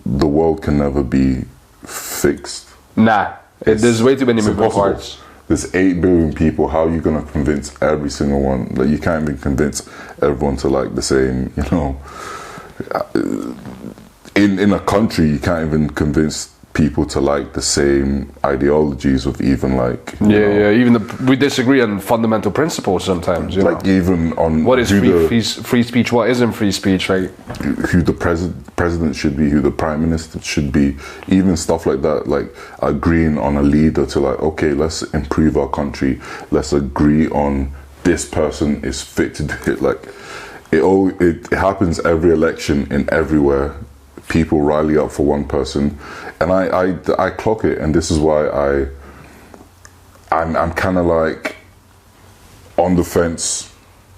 the world can never be fixed. Nah, there's way too many moving parts. There's 8 billion people. How are you going to convince every single one? Like, you can't even convince everyone to like the same, you know. In a country, you can't even convince people to like the same ideologies of even like even we disagree on fundamental principles sometimes, like even on what is free speech, what isn't free speech, like who the president should be, who the prime minister should be, even stuff like that, like agreeing on a leader to like, okay, let's improve our country, let's agree on this person is fit to do it. Like it happens every election in everywhere. People rally up for one person, and I clock it, and this is why I'm kind of like on the fence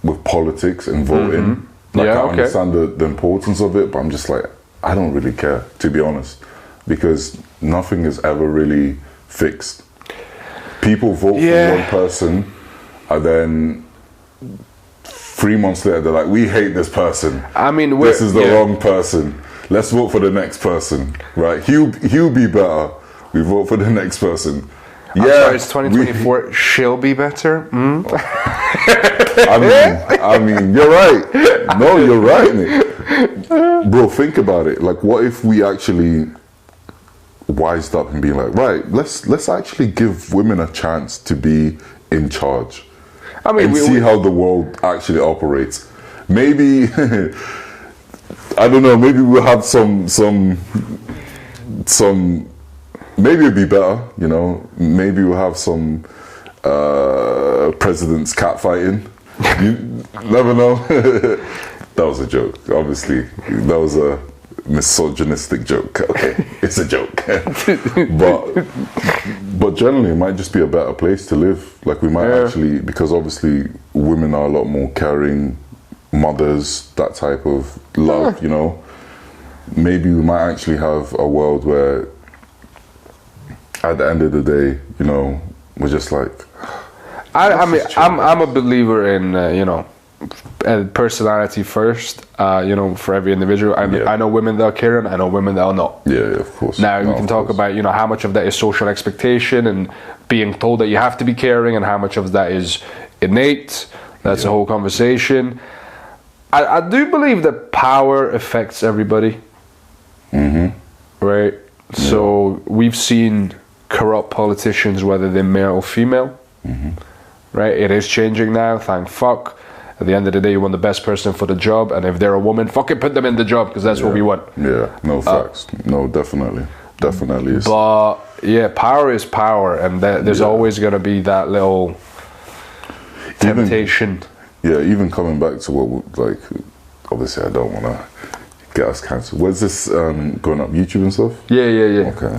with politics and voting. Like I understand the importance of it, but I'm just like, I don't really care, to be honest, because nothing is ever really fixed. People vote for one person, and then 3 months later they're like, we hate this person. I mean, this is the wrong person. Let's vote for the next person, right? He'll be better. We vote for the next person. I'm sorry, it's 2024. She'll be better. I mean, you're right. No, you're right, Nick. Bro, think about it. Like, what if we actually wised up and be like, right, let's actually give women a chance to be in charge. I mean, and see how the world actually operates. Maybe. I don't know, maybe we'll have some maybe it'll be better, you know, maybe we'll have some presidents cat fighting. You never know. That was a joke, obviously. That was a misogynistic joke. Okay, it's a joke. but generally it might just be a better place to live. Like we might actually, because obviously women are a lot more caring, mothers, that type of love, you know. Maybe we might actually have a world where at the end of the day, you know, we're just like I mean I'm a believer in you know, personality first, you know, for every individual. I know women that are caring, I know women that are not. Yeah, of course. Now we can talk about, you know, how much of that is social expectation and being told that you have to be caring, and how much of that is innate. That's a whole conversation. I do believe that power affects everybody. Right? So we've seen corrupt politicians, whether they're male or female. Right? It is changing now, thank fuck. At the end of the day, you want the best person for the job, and if they're a woman, fucking put them in the job, because that's what we want. Yeah, no facts. No, definitely is. But yeah, power is power, and there's always going to be that little temptation. Even coming back to what, like, obviously I don't want to get us cancelled. Where's this going up, YouTube and stuff? Yeah. Okay.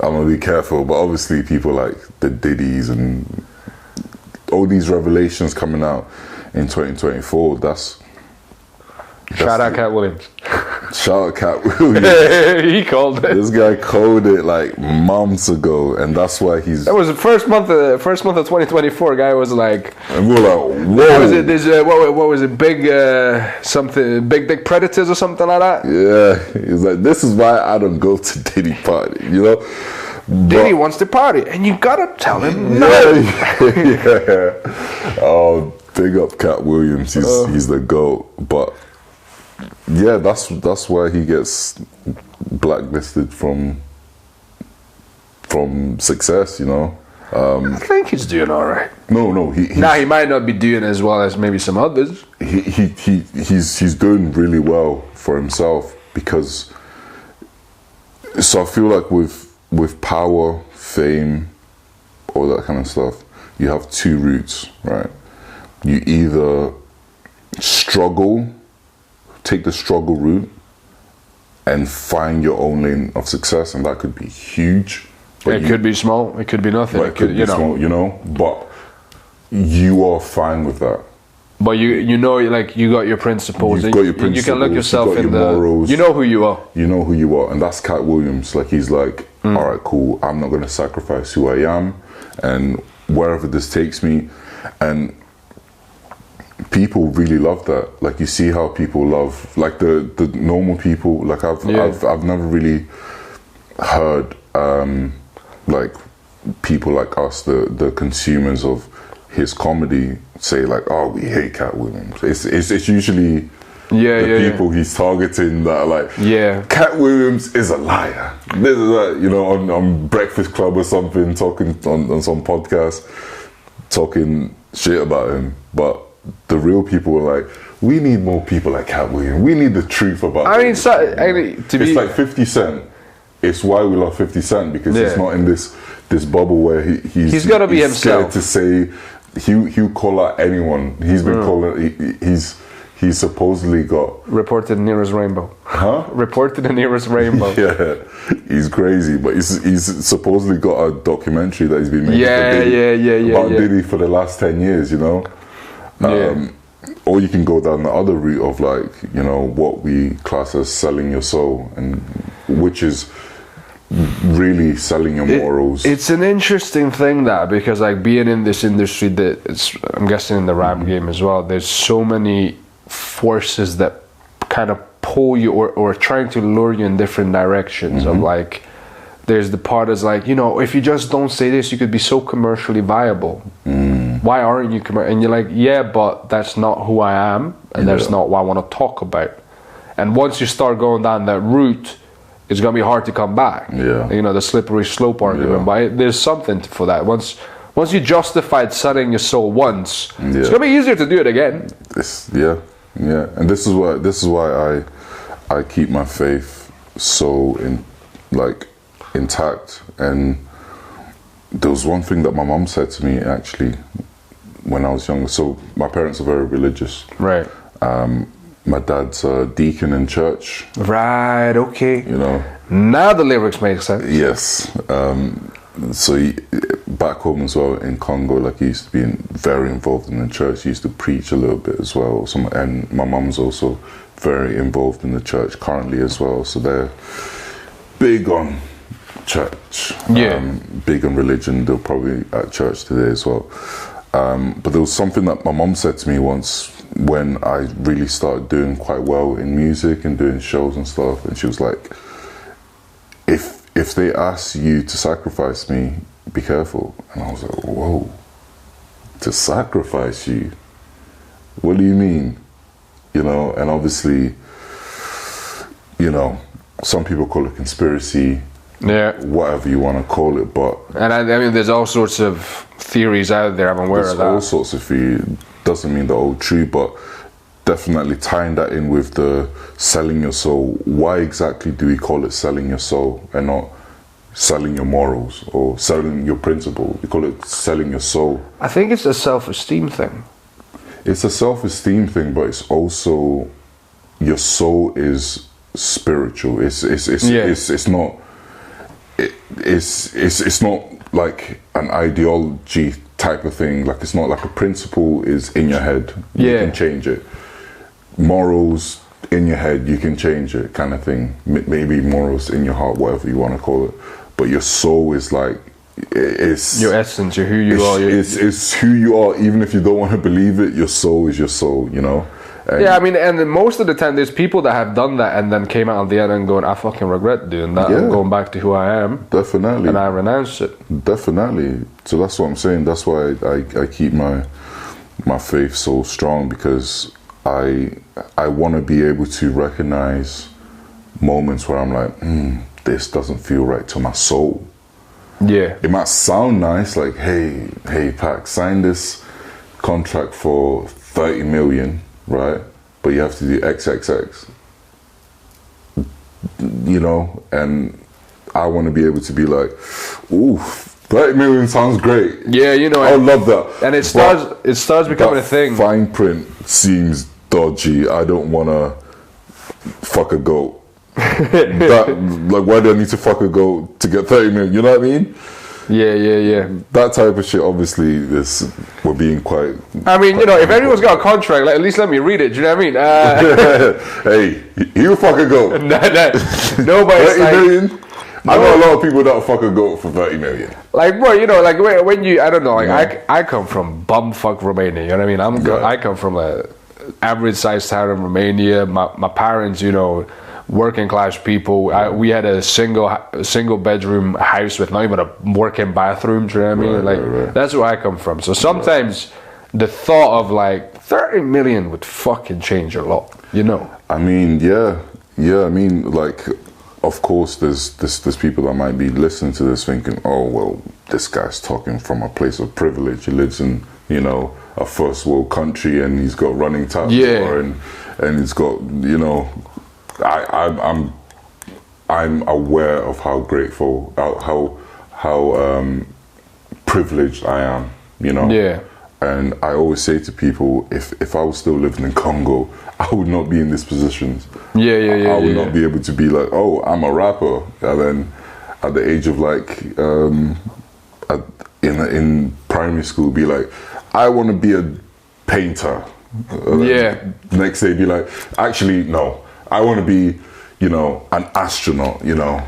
I'm going to be careful, but obviously people like the Diddys and all these revelations coming out in 2024, Shout out Katt Williams. Shout out Katt Williams. He called it. This guy called it like months ago, and that's why he's. That was the first month of 2024. Guy was like, and we were like, whoa. What was it? What was it? Big dick predators or something like that. Yeah, he's like, this is why I don't go to Diddy party. You know, Diddy wants to party, and you gotta tell him no. Oh, big up Katt Williams. He's the GOAT, but. Yeah, that's why he gets blacklisted from success, you know. I think he's doing all right. No, he might not be doing as well as maybe some others. He's doing really well for himself, because. So I feel like with power, fame, all that kind of stuff, you have two routes, right? You either take the struggle route and find your own lane of success, and that could be huge. It could be small, it could be nothing. It could be small, you know, but you are fine with that. But you know, like, you got your principles. You've got your principles. You can look yourself in the morals. You know who you are. You know who you are, and that's Katt Williams. Like, he's like, all right, cool. I'm not going to sacrifice who I am, and wherever this takes me, and people really love that. Like, you see how people love, like, the normal people. Like, I've never really heard like people like us, the consumers of his comedy, say like, oh, we hate Katt Williams. It's usually the people he's targeting that are like, Katt Williams is a liar. This is that, you know, on Breakfast Club or something, talking on some podcast, talking shit about him. But the real people were like, we need more people like Katt Williams. We need the truth about him. It's like 50 Cent. It's why we love 50 Cent, because he's not in this bubble where he's got to be himself. Scared to say he'll call out anyone. He's been calling. He's supposedly got reported nearest rainbow. Huh? Reported the nearest rainbow. Yeah, he's crazy, but he's supposedly got a documentary that he's been making about Diddy for the last 10 years. You know, or you can go down the other route of, like, you know, what we class as selling your soul, and which is really selling your morals. It's an interesting thing, that, because, like, being in this industry, I'm guessing in the rap game as well, there's so many forces that kind of pull you or trying to lure you in different directions. Of, like, there's the part that's like, you know, if you just don't say this, you could be so commercially viable. Why aren't you and you're like, yeah, but that's not who I am, and that's not what I want to talk about. And once you start going down that route, it's gonna be hard to come back. You know, the slippery slope argument. But there's something for that. Once you justified selling your soul once, it's gonna be easier to do it again. And this is why I keep my faith so intact. And there was one thing that my mum said to me, actually, when I was younger. So my parents are very religious. Right. My dad's a deacon in church. Right, okay. You know. Now the lyrics make sense. Yes. So back home as well in Congo, like, he used to be very involved in the church. He used to preach a little bit as well. And my mum's also very involved in the church currently as well. So they're big on church. Big on religion. They're probably at church today as well. But there was something that my mum said to me once when I really started doing quite well in music and doing shows and stuff. And she was like, if they ask you to sacrifice me, be careful. And I was like, whoa, to sacrifice you? What do you mean? You know, and obviously, you know, some people call it conspiracy, whatever you want to call it, but... And I mean, there's all sorts of theories out there, I'm aware of that. All sorts of theories, doesn't mean they're all true, but definitely tying that in with the selling your soul. Why exactly do we call it selling your soul and not selling your morals or selling your principle? We call it selling your soul. I think it's a self-esteem thing. It's a self-esteem thing, but it's also, your soul is spiritual. It's not like an ideology type of thing. Like, it's not like a principle is in your head. You can change it. Morals in your head, you can change it, kind of thing. Maybe morals in your heart, whatever you want to call it. But your soul is like, it's your essence, who you are. It's who you are. Even if you don't want to believe it, your soul is your soul, you know. And I mean, and most of the time there's people that have done that and then came out at the end and going, I fucking regret doing that. I'm going back to who I am. Definitely. And I renounce it. Definitely. So that's what I'm saying. That's why I keep my faith so strong, because I want to be able to recognize moments where I'm like, this doesn't feel right to my soul. Yeah. It might sound nice, like, hey, Paque, sign this contract for 30 million, right? But you have to do XXX. You know, and I want to be able to be like, ooh, 30 million sounds great. Yeah, you know, I love that. And it starts becoming a thing. Fine print seems dodgy. I don't want to fuck a goat. Like, why do I need to fuck a goat to get 30 million? You know what I mean? Yeah. That type of shit, obviously, we're being quite... I mean, you know, if everyone's got a contract, at least let me read it, do you know what I mean? Hey, you fuck a goat. Nobody's 30 million? I know a lot of people that fuck a goat for 30 million. Like, bro, you know, like, when you, I don't know, like, I come from bumfuck Romania, you know what I mean? I come from a average-sized town in Romania. My parents, you know, working class people. We had a single bedroom house with not even a working bathroom. Do you know what I mean? Right. That's where I come from. So sometimes the thought of like 30 million would fucking change a lot, you know. I mean, yeah. I mean, like, of course, there's people that might be listening to this thinking, oh, well, this guy's talking from a place of privilege. He lives in, you know, a first world country, and he's got running tap water, and he's got, you know, I'm aware of how grateful, how privileged I am, you know. Yeah. And I always say to people, if I was still living in Congo, I would not be in these positions. I would not be able to be like, oh, I'm a rapper, and then at the age of like, in primary school, be like, I want to be a painter. Next day, be like, actually, no, I want to be, you know, an astronaut. You know,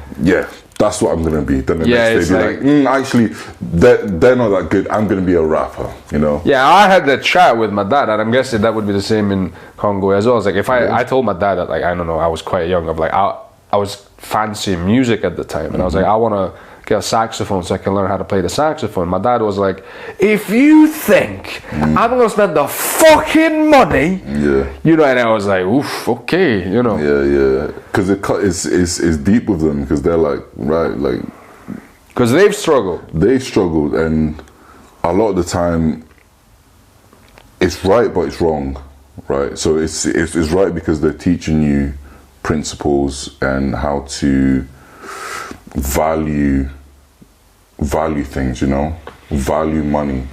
that's what I'm gonna be. Then the next day, be like, actually, they're not that good. I'm gonna be a rapper. You know. Yeah, I had that chat with my dad, and I'm guessing that would be the same in Congo as well. It's like if I told my dad that, like, I don't know, I was quite young. Of like I was fancying music at the time, and I was like, I want to get a saxophone so I can learn how to play the saxophone. My dad was like, if you think I'm gonna spend the fucking money, you know, and I was like, oof, okay, you know. Because it's deep with them, because they're like, right, like, because they've struggled, and a lot of the time it's right but it's wrong, right? So it's right because they're teaching you principles and how to value things, you know, value money,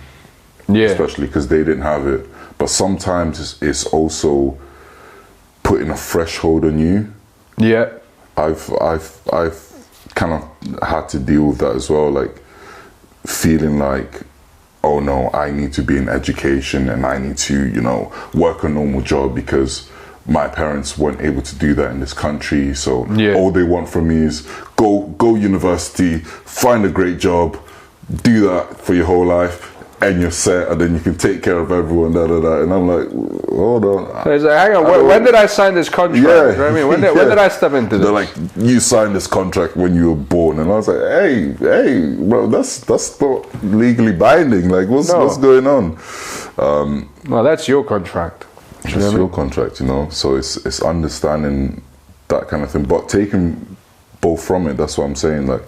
especially because they didn't have it. But sometimes it's also putting a threshold on you. I've kind of had to deal with that as well, like feeling like, oh no, I need to be in education and I need to, you know, work a normal job because my parents weren't able to do that in this country. So all they want from me is go university, find a great job, do that for your whole life, and you're set, and then you can take care of everyone, And I'm like, hold on. It's like, hang on, when did I sign this contract? You know what I mean? When did I step into this? They're like, you signed this contract when you were born, and I was like, hey, bro, that's not legally binding. Like, what's going on? Well, that's your contract. It's your contract, you know. So it's understanding that kind of thing, but taking both from it. That's what I'm saying. Like,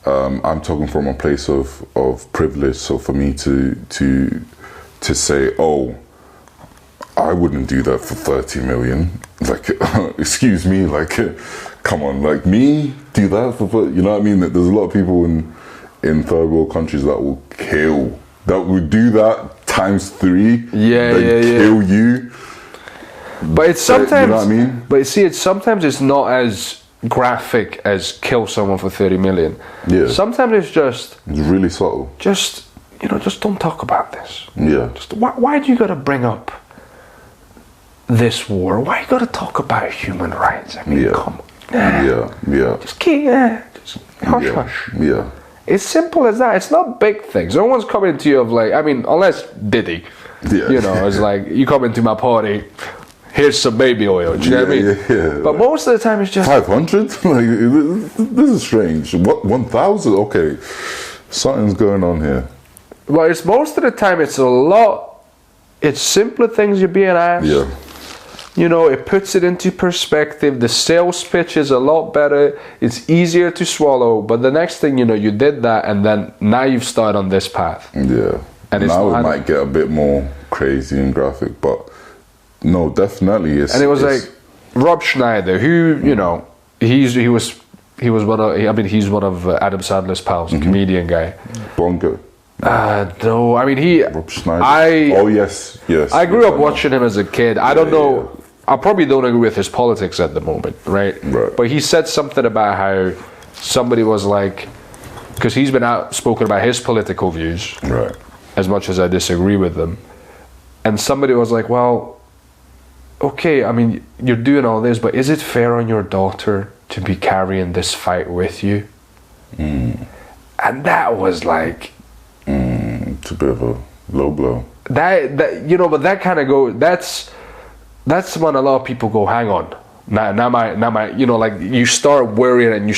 I'm talking from a place of privilege. So for me to say, oh, I wouldn't do that for 30 million. Like, excuse me. Like, come on. Like, me do that for, you know what I mean? There's a lot of people in third world countries that will kill. That would do that times 3. Kill you. But it's sometimes, you know what I mean? But you see, it's not as graphic as kill someone for 30 million. Sometimes it's really subtle. Just don't talk about this. Just why do you gotta bring up this war? Why you gotta talk about human rights? I mean, come on. Just keep just hush. It's simple as that. It's not big things. No one's coming to you of like, I mean, unless Diddy. You know, it's like, you come into my party, here's some baby oil. Do you know what I mean? But most of the time it's just 500. Like, this is strange. What, 1,000? Okay, something's going on here. Well, it's most of the time it's it's simpler things you're being asked. You know, it puts it into perspective. The sales pitch is a lot better. It's easier to swallow. But the next thing you know, you did that, and then now you've started on this path. And now it might get a bit more crazy and graphic, but no, definitely. And it was like Rob Schneider, who, you know, he's one of Adam Sandler's pals, a comedian guy. Bongo. No, I mean Rob Schneider. Yes. I grew up watching him as a kid. I don't know. I probably don't agree with his politics at the moment, right? But he said something about how somebody was like, because he's been outspoken about his political views, as much as I disagree with them, and somebody was like, well, okay, I mean, you're doing all this, but is it fair on your daughter to be carrying this fight with you? And that was like, it's a bit of a low blow. That you know, but that kind of that's when a lot of people go, hang on, Now my, you know, like you start worrying, and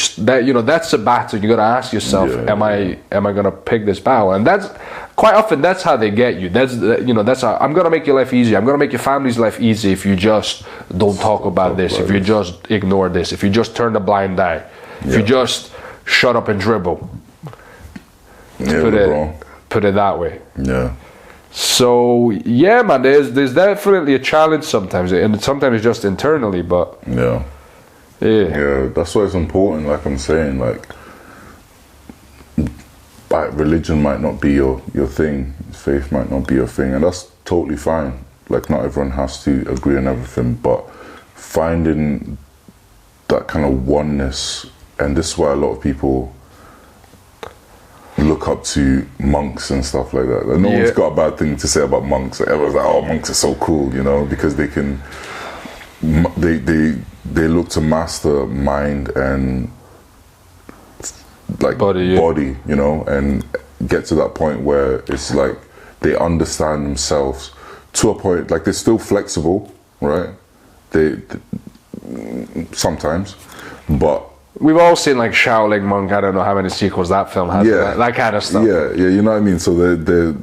that's a battle. You gotta ask yourself, am I gonna pick this battle? And that's quite often that's how they get you. That's how I'm gonna make your life easy. I'm gonna make your family's life easy if you just don't talk about this. If you just ignore this. If you just turn a blind eye. If you just shut up and dribble. Put it that way. Yeah. So yeah, man, there's definitely a challenge sometimes, and sometimes just internally, but yeah, that's why it's important. Like I'm saying, like religion might not be your thing, faith might not be your thing, and that's totally fine. Like not everyone has to agree on everything, but finding that kind of oneness, and this is why a lot of people look up to monks and stuff like that. No one's got a bad thing to say about monks. Everyone's like, oh, monks are so cool, you know, because they can, they look to master mind and like body, you know, and get to that point where it's like they understand themselves to a point, like they're still flexible, right? They sometimes, but we've all seen like Shaolin Monk. I don't know how many sequels that film has. That kind of stuff. Yeah, you know what I mean. So they're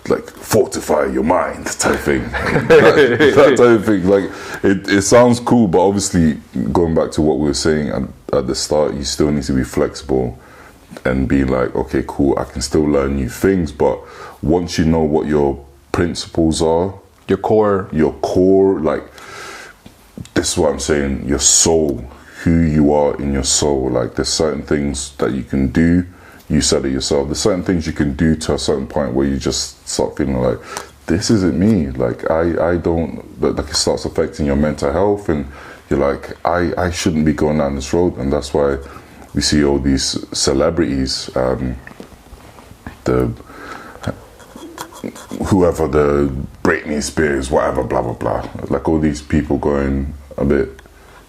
like fortify your mind type thing. that type of thing. Like it sounds cool, but obviously going back to what we were saying at the start, you still need to be flexible and be like, okay, cool. I can still learn new things, but once you know what your principles are, your core, like this is what I'm saying. Your soul. Who you are in your soul. Like there's certain things that you can do, you said it yourself, there's certain things you can do to a certain point where you just start feeling like this isn't me, like I don't, like it starts affecting your mental health, and you're like I shouldn't be going down this road. And that's why we see all these celebrities, whoever, the Britney Spears, whatever, blah blah blah, like all these people going a bit,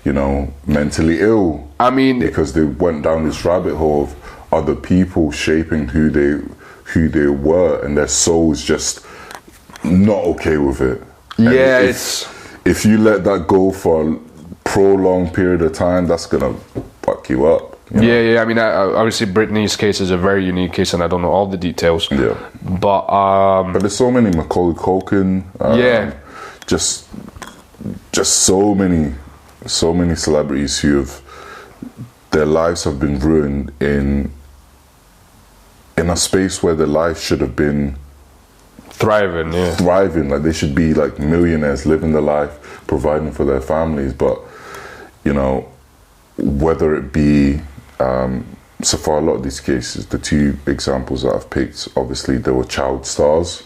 you know, mentally ill. I mean, because they went down this rabbit hole of other people shaping who they were, and their soul's just not okay with it. Yeah, and if you let that go for a prolonged period of time, that's gonna fuck you up. You know? Yeah. I mean, obviously Britney's case is a very unique case, and I don't know all the details. Yeah, but there's so many. Macaulay Culkin. Just so many celebrities who their lives have been ruined in a space where their life should have been thriving. Like they should be like millionaires, living their life, providing for their families. But you know, whether it be so far, a lot of these cases, the two examples that I've picked, obviously there were child stars.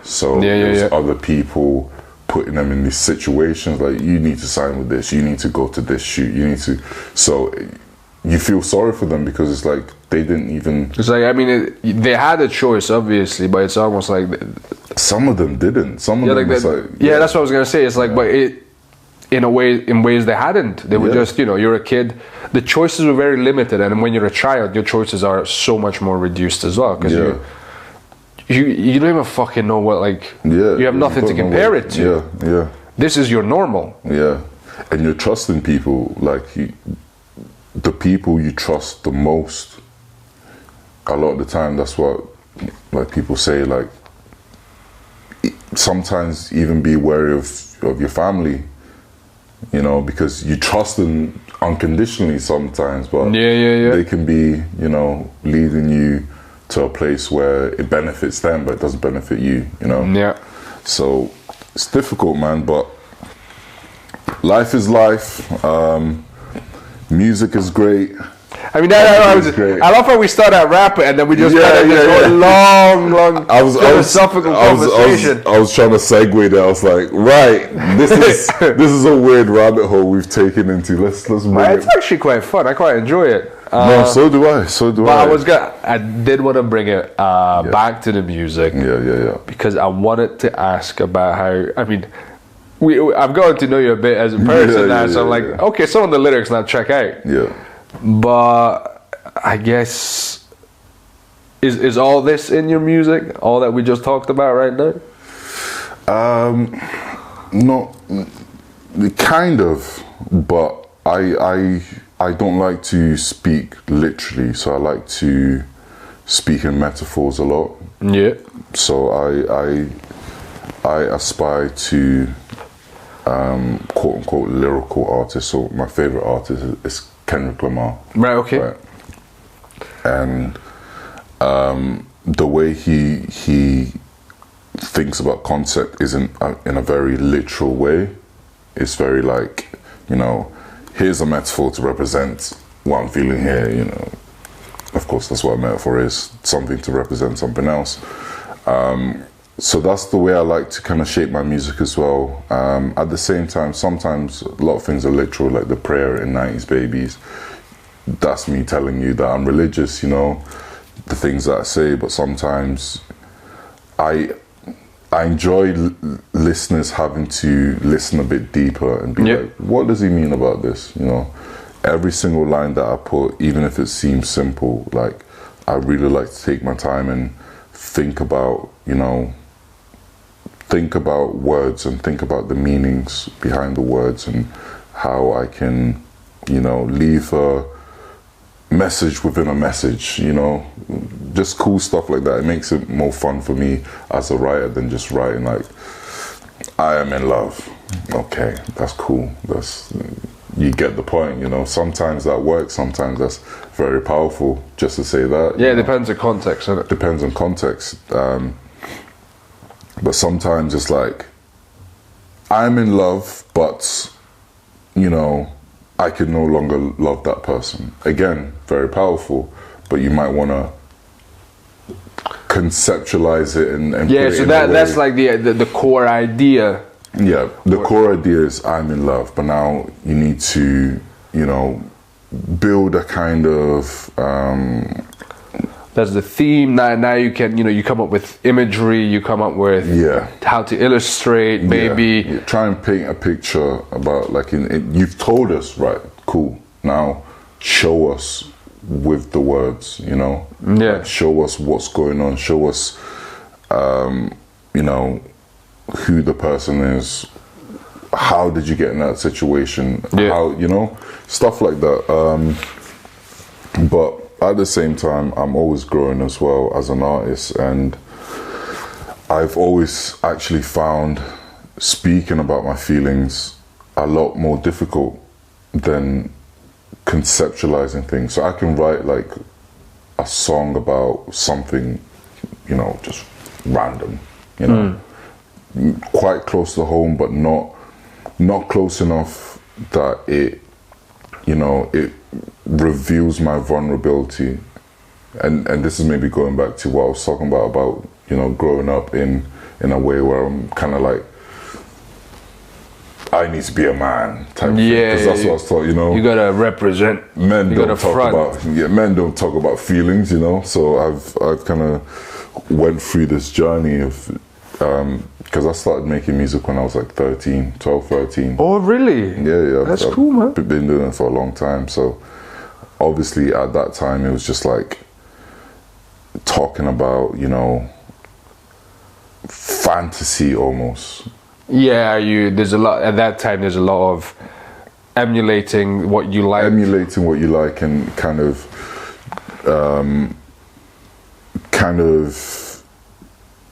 So there's other people putting them in these situations, like you need to sign with this, you need to go to this shoot, you need to, so you feel sorry for them because it's like they didn't even, it's like, I mean, they had a choice obviously, but it's almost like some of them didn't, some of them that's what I was gonna say. It's like, but in ways they hadn't, they were just, you know, you're a kid, the choices were very limited, and when you're a child your choices are so much more reduced as well, because you don't even fucking know what, like, you have nothing to compare it to. This is your normal. And you're trusting people, like the people you trust the most, a lot of the time, that's what, like, people say, like, sometimes even be wary of your family, you know, because you trust them unconditionally sometimes, but they can be, you know, leading you to a place where it benefits them but it doesn't benefit you, you know. So it's difficult, man, but life is life. Music is great. I mean, I love how we start at rap and then we just long philosophical conversation. I was trying to segue there. I was like, right, this is a weird rabbit hole we've taken into. Let's bring it's actually quite fun. I quite enjoy it. No, so do I. But I did want to bring it back to the music. Because I wanted to ask about how, I mean, I've gotten to know you a bit as a person now, so I'm like, okay, some of the lyrics now check out. But I guess, is all this in your music? All that we just talked about right now? Kind of, but I don't like to speak literally, so I like to speak in metaphors a lot. Yeah. So I aspire to quote unquote lyrical artists. So my favorite artist is Kendrick Lamar. Right. Okay. Right? And the way he thinks about concept isn't in a very literal way. It's very like, you know, here's a metaphor to represent what I'm feeling here, you know. Of course, that's what a metaphor is, something to represent something else. So that's the way I like to kind of shape my music as well. At the same time, sometimes a lot of things are literal, like the prayer in 90s Babies. That's me telling you that I'm religious, you know, the things that I say, but sometimes I enjoy listeners having to listen a bit deeper and be like, what does he mean about this? You know, every single line that I put, even if it seems simple, like I really like to take my time and think about, you know, think about words and think about the meanings behind the words and how I can, you know, leave a message within a message, you know, just cool stuff like that. It makes it more fun for me as a writer than just writing like, I am in love. Okay, that's cool. You get the point, you know. Sometimes that works, sometimes that's very powerful just to say that. Yeah, it depends on context, doesn't it? Depends on context. But sometimes it's like, I'm in love, but, you know, I can no longer love that person. Again, very powerful, but you might want to conceptualize it and put it so in that's like the core idea. Yeah, the core idea is I'm in love, but now you need to, you know, build a kind of that's the theme. Now you can, you know, you come up with imagery, you come up with how to illustrate, maybe. Yeah. Try and paint a picture about, like, you've told us, right, cool, now show us with the words, you know. Yeah. Like, show us what's going on, show us, you know, who the person is, how did you get in that situation, how, you know, stuff like that. But at the same time, I'm always growing as well as an artist, and I've always actually found speaking about my feelings a lot more difficult than conceptualizing things. So I can write like a song about something, you know, just random, you know, quite close to home, but not close enough that it, you know, it reveals my vulnerability. And this is maybe going back to what I was talking about, you know, growing up in a way where I'm kind of like, I need to be a man type thing. Because that's what I was taught, you know. You gotta represent. Men don't talk about feelings, you know. So I've kind of went through this journey of, because I started making music when I was like 13. Oh, really? Yeah. That's cool, man. I've been doing it for a long time. So obviously at that time it was just like talking about, you know, fantasy almost. Yeah, there's a lot, at that time there's a lot of emulating what you like. And kind of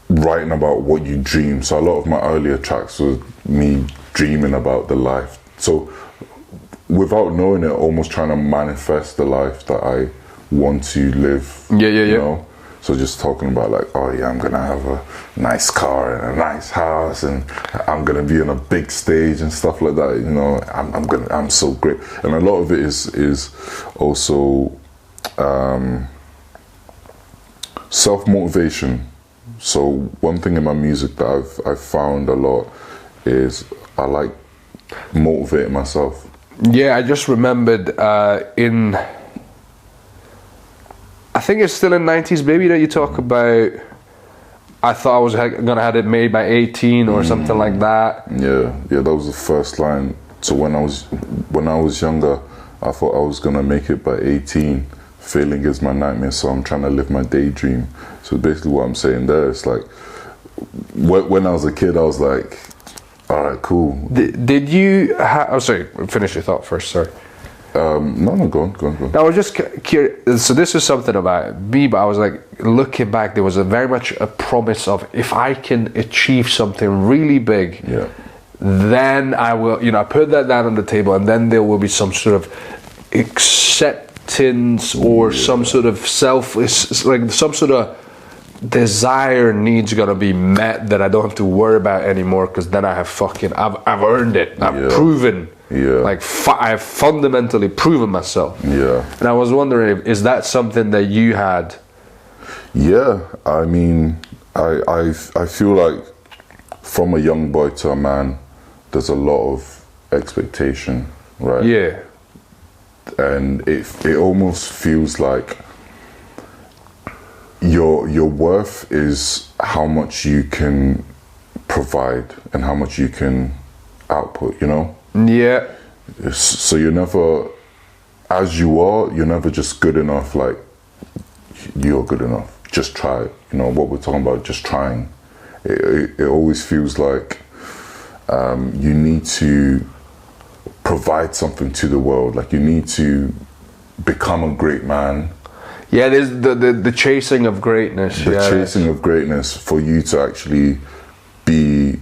writing about what you dream. So a lot of my earlier tracks was me dreaming about the life. So without knowing it, almost trying to manifest the life that I want to live. You know? So just talking about like, oh yeah, I'm gonna have a nice car and a nice house, and I'm gonna be on a big stage and stuff like that. You know, I'm so great. And a lot of it is also self-motivation. So one thing in my music that I've found a lot is I like motivating myself. Yeah, I just remembered I think it's still in 90s Baby that you talk about, I thought I was gonna have it made by 18 or something like that. Yeah, that was the first line. So when I was younger, I thought I was gonna make it by 18. Failing is my nightmare, so I'm trying to live my daydream. So basically what I'm saying there is like, when I was a kid, I was like, all right, cool. Did you? Oh, sorry. Finish your thought first. Sorry. No, go on. I was just curious. So this was something about me, but I was like, looking back, there was very much a promise of, if I can achieve something really big, then I will, I put that down on the table, and then there will be some sort of acceptance or some sort of like some sort of desire needs gonna be met that I don't have to worry about anymore, because then I have I've earned it. I've proven. Yeah. Like I have fundamentally proven myself. Yeah. And I was wondering, is that something that you had? Yeah. I mean, I feel like from a young boy to a man, there's a lot of expectation, right? Yeah. And it almost feels like your worth is how much you can provide and how much you can output, Yeah. So you're never, as you are, you're never just good enough, like, you're good enough. Just try it. What we're talking about, just trying. It always feels like you need to provide something to the world. Like, you need to become a great man. Yeah, there's the chasing of greatness. Chasing of greatness for you to actually be,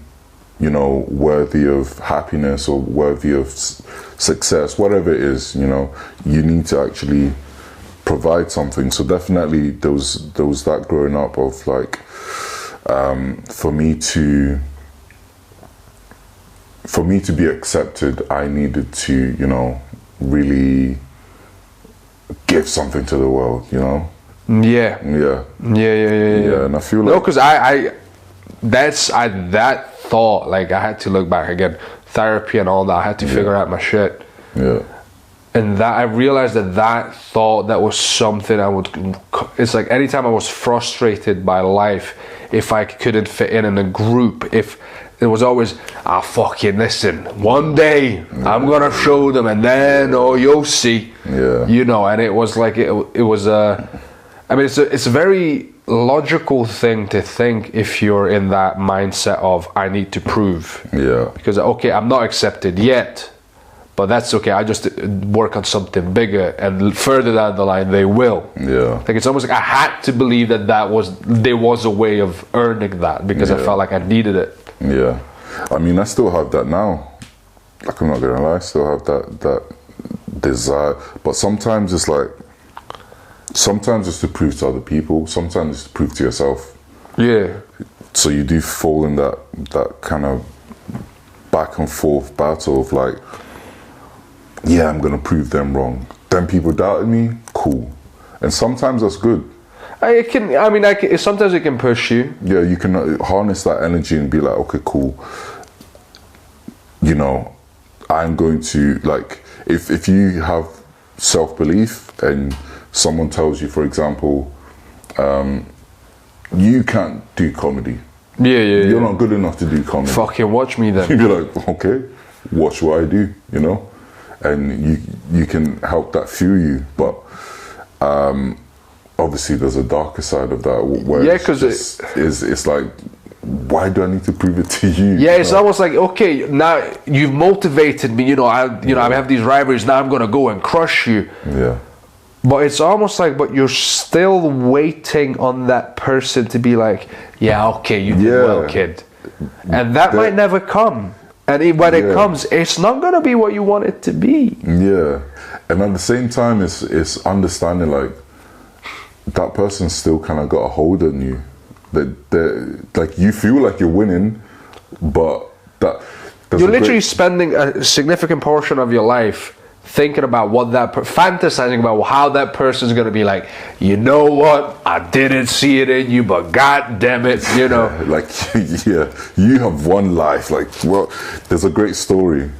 worthy of happiness or worthy of success, whatever it is, you need to actually provide something. So definitely there was that growing up of like, for me to be accepted, I needed to, really give something to the world, Yeah. And I feel like, no, because that thought, like, I had to look back again, therapy and all that, I had to figure out my shit. Yeah. And that I realized that thought, that was something it's like anytime I was frustrated by life, if I couldn't fit in a group, if it was always, fucking listen, one day I'm gonna show them, and then you'll see. And it was like it was it's a very logical thing to think if you're in that mindset of, I need to prove. Yeah. Because I'm not accepted yet, but that's okay. I just work on something bigger, and further down the line they will. Yeah. Like, it's almost like I had to believe that there was a way of earning that, because I felt like I needed it. Yeah. I mean, I still have that now. Like, I'm not gonna lie, I still have that desire. But sometimes it's to prove to other people, sometimes it's to prove to yourself. Yeah. So you do fall in that kind of back and forth battle of like, I'm gonna prove them wrong. Then people doubted me, cool. And sometimes that's good. Sometimes it can push you. Yeah, you can harness that energy and be like, okay, cool. I'm going to, like, if you have self-belief and someone tells you, for example, you can't do comedy. You're not good enough to do comedy. Fucking watch me then. You'd be like, okay, watch what I do, and you can help that fuel you. But obviously there's a darker side of that where it's like, why do I need to prove it to you? Yeah, it's almost like, okay, now you've motivated me, I have these rivalries, now I'm gonna go and crush you. Yeah. But it's almost like, but you're still waiting on that person to be like, okay, you did well, kid. And that might never come. And when it comes, it's not going to be what you want it to be. Yeah. And at the same time, it's understanding, like, that person's still kind of got a hold on you. That like, you feel like you're winning, but you're literally spending a significant portion of your life thinking about what fantasizing about how that person's going to be like, you know what, I didn't see it in you, but god damn it, like, you have one life. Like, well, there's a great story,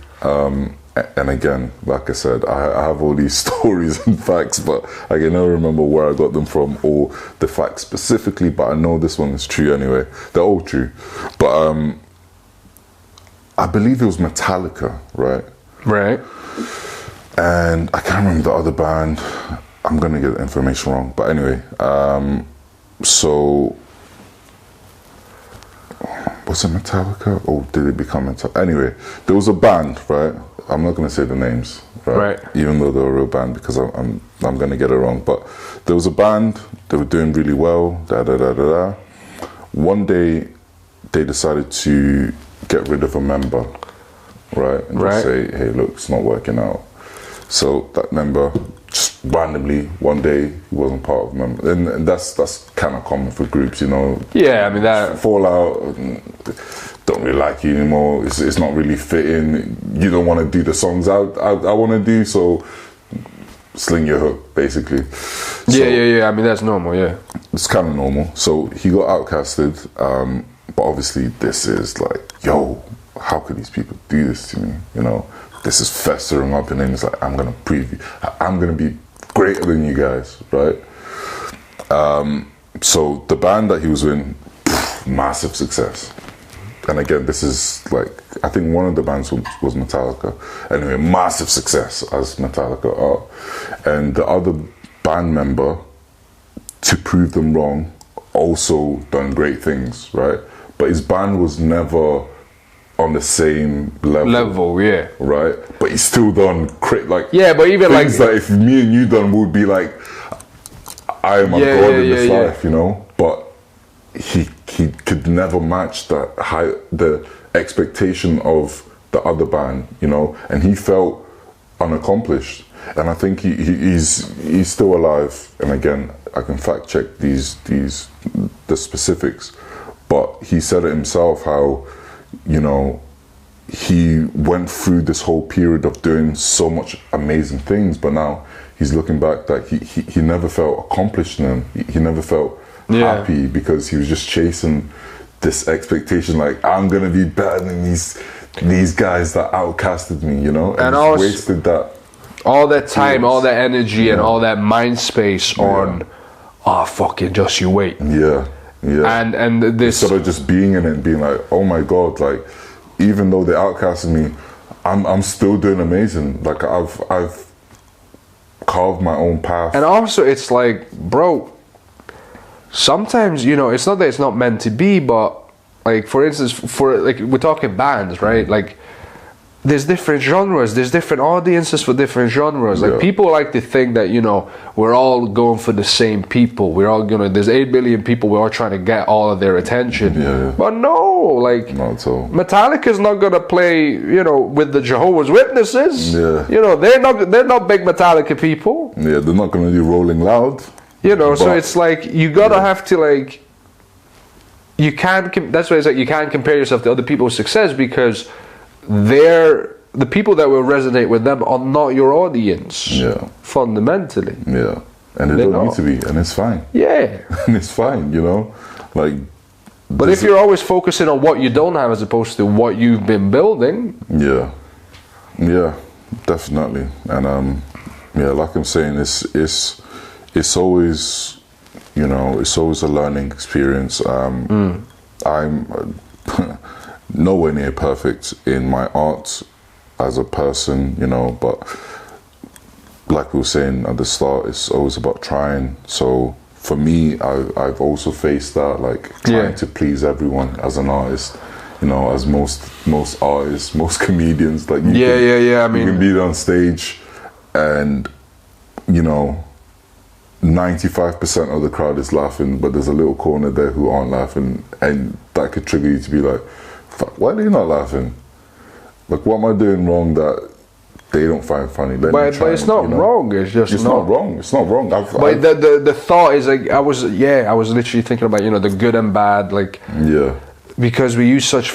and again, like I said, I have all these stories and facts, but I can never remember where I got them from or the facts specifically, but I know this one is true anyway. They're all true. But I believe it was Metallica, right? And I can't remember the other band. I'm going to get the information wrong. But anyway, so was it Metallica? Or did it become Metallica? Anyway, there was a band, right? I'm not going to say the names, right? Even though they're a real band, because I'm going to get it wrong. But there was a band, they were doing really well, One day, they decided to get rid of a member, right? And just say, hey, look, it's not working out. So that member, just randomly, one day, he wasn't part of a member. And that's kind of common for groups, you know? Yeah, I mean, that... Fall out, don't really like you anymore, it's not really fitting, you don't want to do the songs I want to do, so sling your hook, basically. So, yeah, I mean, that's normal, yeah. It's kind of normal. So he got outcasted, but obviously this is like, yo, how could these people do this to me, you know? This is festering up, and then it's like, I'm going to be greater than you guys, right? So the band that he was in, massive success. And again, this is like, I think one of the bands was Metallica. Anyway, massive success as Metallica are. And the other band member, to prove them wrong, also done great things, right? But his band was never on the same level, yeah, right? But he's still done yeah, but even things that if me and you done would be like, I am a god in this life, you know. But he could never match the expectation of the other band, you know, and he felt unaccomplished. And I think he's still alive. And again, I can fact check the specifics, but he said it himself how, you know, he went through this whole period of doing so much amazing things, but now he's looking back that he never felt accomplished in them. He never felt happy because he was just chasing this expectation, like, I'm gonna be better than these guys that outcasted me, you know, and also wasted all that time, all that energy, and all that mind space on, fucking just you wait. Yeah. And this instead of just being in it and being like, oh my god, like, even though they outcasted me, I'm still doing amazing. Like, I've carved my own path. And also, it's like, bro, sometimes, you know, it's not that it's not meant to be, but like, for instance, we're talking bands, right? Like, there's different genres, there's different audiences for different genres. Like, people like to think that, you know, we're all going for the same people. We're all there's 8 billion people, we're all trying to get all of their attention. But no, like, not at all. Metallica's not gonna play, you know, with the Jehovah's Witnesses. You know, they're not big Metallica people. They're not gonna do Rolling Loud. You know, so it's like, you gotta have to, like, you can't, that's why it's like, you can't compare yourself to other people's success, because the people that will resonate with them are not your audience. Fundamentally. And they don't need to be, and it's fine. And it's fine, you know, like. But if you're always focusing on what you don't have as opposed to what you've been building. Definitely. And like I'm saying, it's always, you know, it's always a learning experience. I'm nowhere near perfect in my art as a person, you know, but like we were saying at the start, it's always about trying. So for me, I've also faced that, like, trying to please everyone as an artist, you know, as most artists, most comedians, like, I mean, you can be on stage and, you know, 95% of the crowd is laughing, but there's a little corner there who aren't laughing, and that could trigger you to be like, fuck, why are they not laughing? Like, what am I doing wrong that they don't find funny? But it's not wrong. It's just not wrong. It's not wrong. But the thought is, like, I was literally thinking about, you know, the good and bad, like, because we use such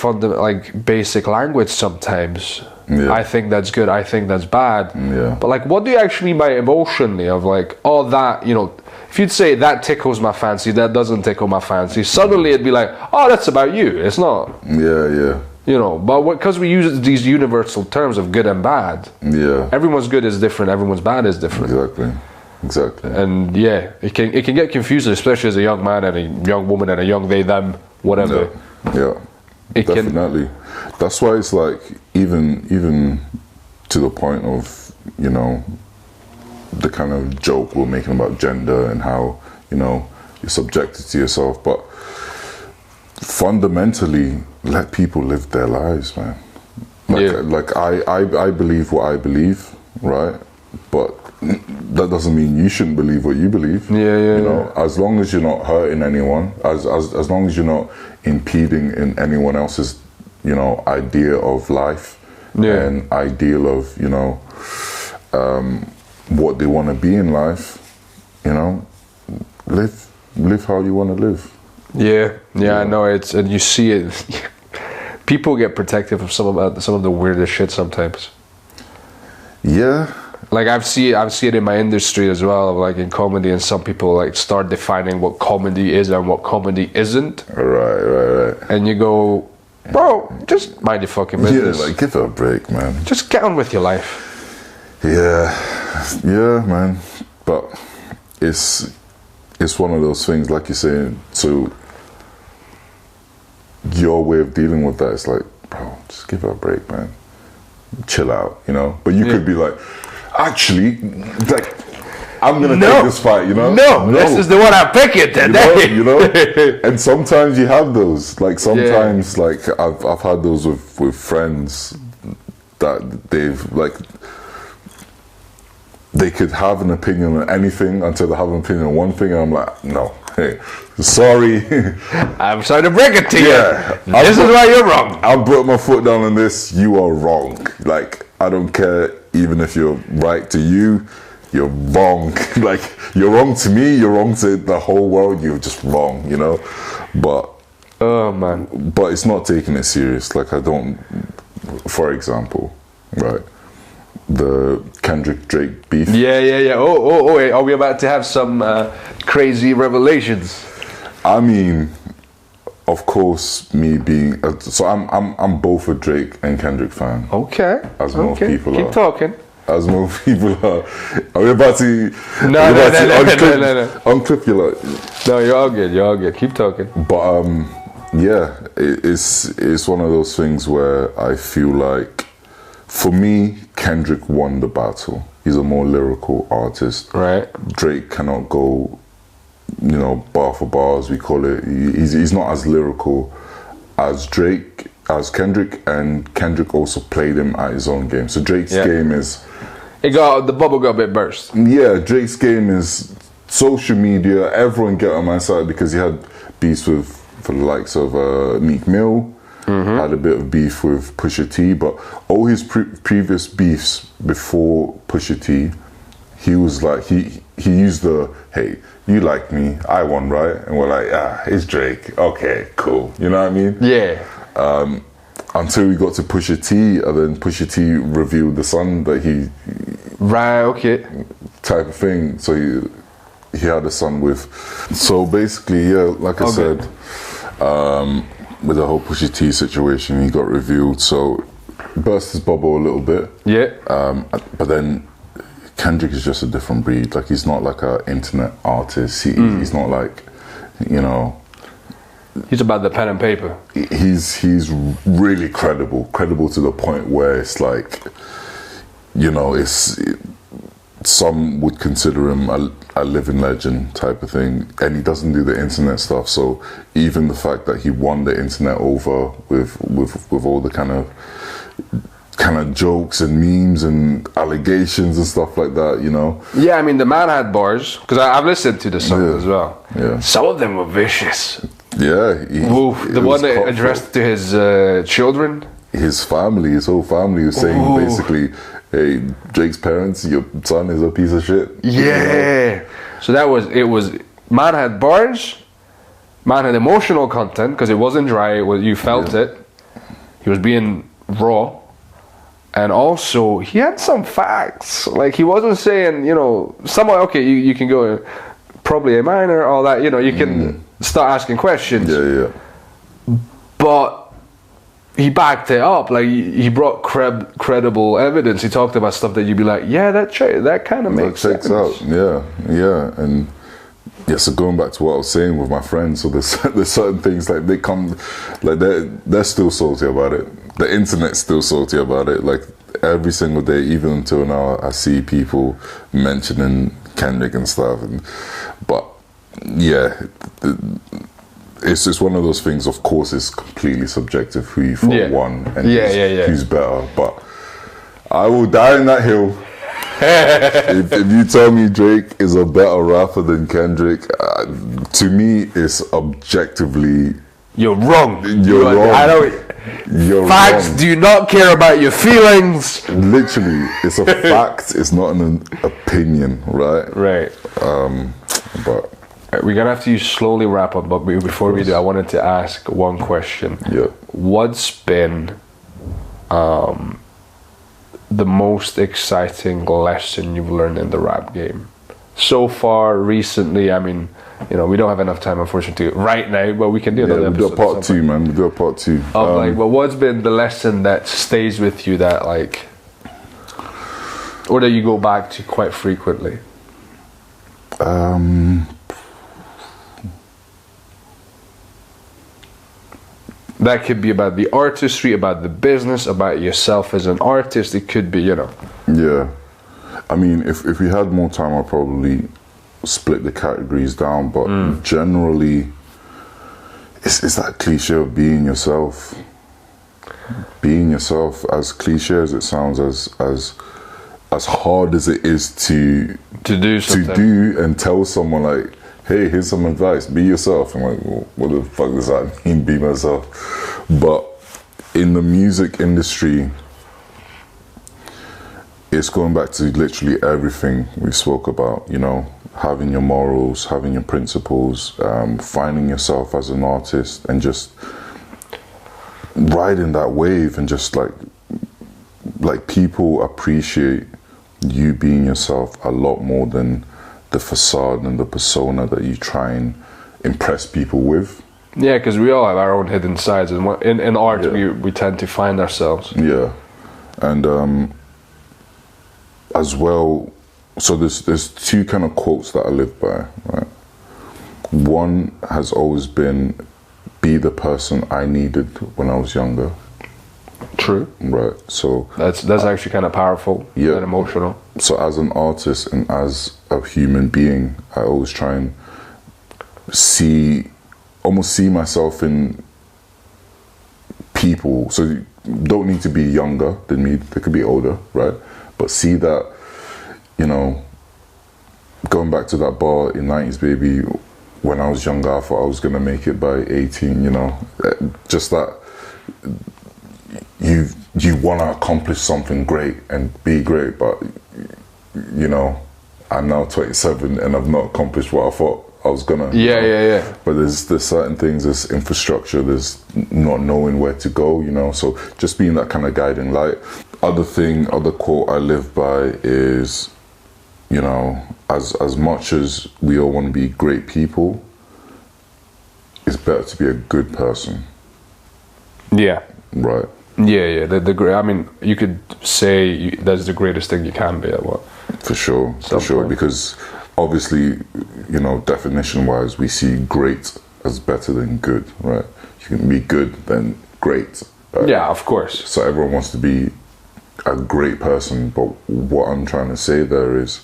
basic language sometimes. I think that's good, I think that's bad. But, like, what do you actually mean by emotionally? Of like, oh, that, you know, if you'd say that tickles my fancy, that doesn't tickle my fancy, suddenly it'd be like, oh, that's about you. It's not. You know, but because we use these universal terms of good and bad. Everyone's good is different, everyone's bad is different. Exactly. And it can get confusing, especially as a young man and a young woman and a young they, them, whatever. Definitely. That's why it's like, even to the point of, you know, the kind of joke we're making about gender and how, you know, you're subjected to yourself, but fundamentally let people live their lives, man. Like I believe what I believe, right? But that doesn't mean you shouldn't believe what you believe. You know, as long as you're not hurting anyone, as long as you're not impeding in anyone else's, you know, idea of life and ideal of, you know, what they want to be in life, you know, live how you want to live. I know it's, and you see it. People get protective of some of the weirdest shit sometimes. Yeah. Like I've seen it in my industry as well, like in comedy, and some people like start defining what comedy is and what comedy isn't. Right. And you go, bro, just mind your fucking business. Yeah, like give it a break, man. Just get on with your life. Yeah, man. But it's one of those things, like you're saying. So your way of dealing with that is like, bro, just give it a break, man. Chill out, you know. But you could be like, actually, like, I'm gonna take this fight, you know. No, this is the one I'm picking today. You know. And sometimes you have those. Like sometimes, like I've had those with friends that they've like. They could have an opinion on anything until they have an opinion on one thing, and I'm like, no, hey, sorry. I'm sorry to break it to you. This is why you're wrong. I brought my foot down on this. You are wrong. Like, I don't care, even if you're right to you, you're wrong. Like, you're wrong to me, you're wrong to the whole world, you're just wrong, you know? But, oh, man. But it's not taking it serious. Like, I don't, for example, right? The Kendrick Drake beef. Yeah. Oh, are we about to have some crazy revelations? I mean, of course, me being so I'm both a Drake and Kendrick fan. Okay. As most people Keep talking. As most people are. Are we about to? No. Unclip you like. No, you're all good. Keep talking. But yeah, it's one of those things where I feel like, for me, Kendrick won the battle. He's a more lyrical artist. Right. Drake cannot go, you know, bar for bar, as we call it. He's not as lyrical as Drake, as Kendrick, and Kendrick also played him at his own game. So Drake's game is... the bubble got a bit burst. Yeah, Drake's game is social media. Everyone get on my side because he had beefs for the likes of Meek Mill. Had a bit of beef with Pusha T, but all his previous beefs before Pusha T, he was like, he used the, hey, you like me, I won, right? And we're like, it's Drake, okay, cool, you know what I mean? Yeah. Until we got to Pusha T, and then Pusha T revealed the son that he... Right, okay. Type of thing, so he had a son with... So basically, yeah, like I said, with the whole Pusha T situation, he got revealed, so burst his bubble a little bit. Yeah. But then Kendrick is just a different breed. Like, he's not like an internet artist. He's not like, you know... He's about the pen and paper. He's really credible to the point where it's like, you know, some would consider him a living legend type of thing, and he doesn't do the internet stuff. So even the fact that he won the internet over with all the kind of jokes and memes and allegations and stuff like that, you know. Yeah, I mean, the man had bars, because I've listened to the songs as well. Yeah, some of them were vicious. Yeah, the one that addressed to his children, his family, his whole family, was saying basically, hey, Drake's parents, your son is a piece of shit. Yeah. You know? So it was, man had bars, man had emotional content, because it wasn't dry, you felt it. He was being raw. And also, he had some facts. Like, he wasn't saying, you know, someone, okay, you can go probably a minor, all that, you know, you can start asking questions. Yeah. But he backed it up. Like, he brought credible evidence. He talked about stuff that you'd be like, yeah, that kind of makes sense. Checks out. Yeah. And yeah, so going back to what I was saying with my friends, so there's certain things, like, they come, like, they're still salty about it. The internet's still salty about it. Like, every single day, even until now, I see people mentioning Kendrick and stuff. But yeah, it's one of those things. Of course, it's completely subjective who you thought won and who's better. But I will die on that hill. if you tell me Drake is a better rapper than Kendrick, to me, it's objectively. You're wrong. You're wrong. I don't. You're Facts wrong. do not care about your feelings. Literally, it's a fact. It's not an opinion, right? Right. But we're gonna have to slowly wrap up. But before we do, I wanted to ask one question. Yeah. What's been the most exciting lesson you've learned in the rap game so far recently? I mean, you know, we don't have enough time, unfortunately, right now, but we can do another episode. We'll do a part two, man. We'll do a part two. But what's been the lesson that stays with you that, like, or that you go back to quite frequently? That could be about the artistry, about the business, about yourself as an artist. It could be, you know. Yeah. I mean, if we had more time, I'd probably split the categories down. But generally, it's that cliche of being yourself. Being yourself, as cliche as it sounds, as hard as it is to do something. To do and tell someone, like, hey, here's some advice, be yourself. I'm like, well, what the fuck does that mean, be myself? But in the music industry, it's going back to literally everything we spoke about, you know, having your morals, having your principles, finding yourself as an artist and just riding that wave, and just like people appreciate you being yourself a lot more than the facade and the persona that you try and impress people with. Yeah, because we all have our own hidden sides, and in art we tend to find ourselves. Yeah, and as well, so there's two kind of quotes that I live by, right? One has always been, be the person I needed when I was younger. True. Right. So that's actually kind of powerful and emotional. So as an artist and as a human being, I always try and almost see myself in people. So you don't need to be younger than me, they could be older, right? But see that, you know, going back to that bar in 90s Baby, when I was younger, I thought I was going to make it by 18, you know, just that you want to accomplish something great and be great, but, you know, I'm now 27 and I've not accomplished what I thought I was gonna. Yeah. But there's certain things, there's infrastructure, there's not knowing where to go, you know, so just being that kind of guiding light. Other quote I live by is, you know, as much as we all want to be great people, it's better to be a good person. Yeah. Right. Yeah. I mean, you could say that's the greatest thing you can be at what? For sure. Because obviously, you know, definition-wise, we see great as better than good, right? You can be good, then great. Right? Yeah, of course. So everyone wants to be a great person, but what I'm trying to say there is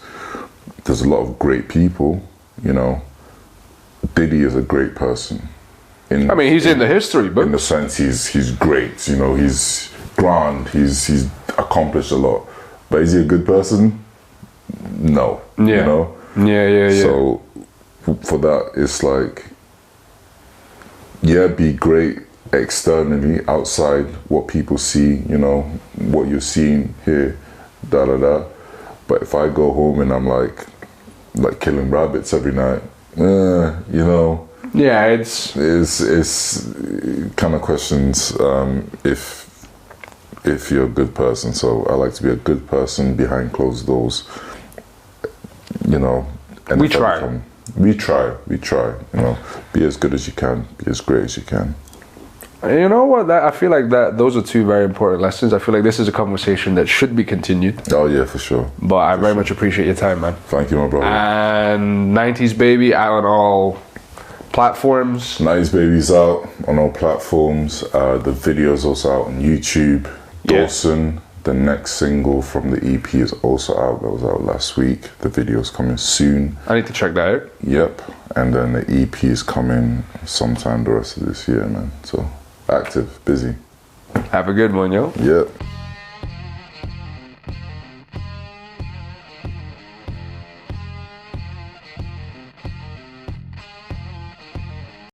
there's a lot of great people, you know. Diddy is a great person. He's in the history book. In the sense he's great, you know, he's grand, he's accomplished a lot. But is he a good person? No. Yeah. You know? Yeah. So for that, it's like, yeah, be great externally, outside what people see, you know, what you're seeing here, But if I go home and I'm like killing rabbits every night, you know. Yeah, it's kind of questions if you're a good person. So I like to be a good person behind closed doors, you know. And we try, you know, be as good as you can, be as great as you can. You know what? I feel like those are two very important lessons. I feel like this is a conversation that should be continued. Oh yeah, for sure. But I very much appreciate your time, man. Thank you, my brother. And 90s Baby out on all platforms. 90s Baby's out on all platforms. The video's also out on YouTube. Dawson, The next single from the EP is also out. That was out last week. The video's coming soon. I need to check that out. Yep. And then the EP is coming sometime the rest of this year, man. So active, busy. Have a good one, yo. Yep.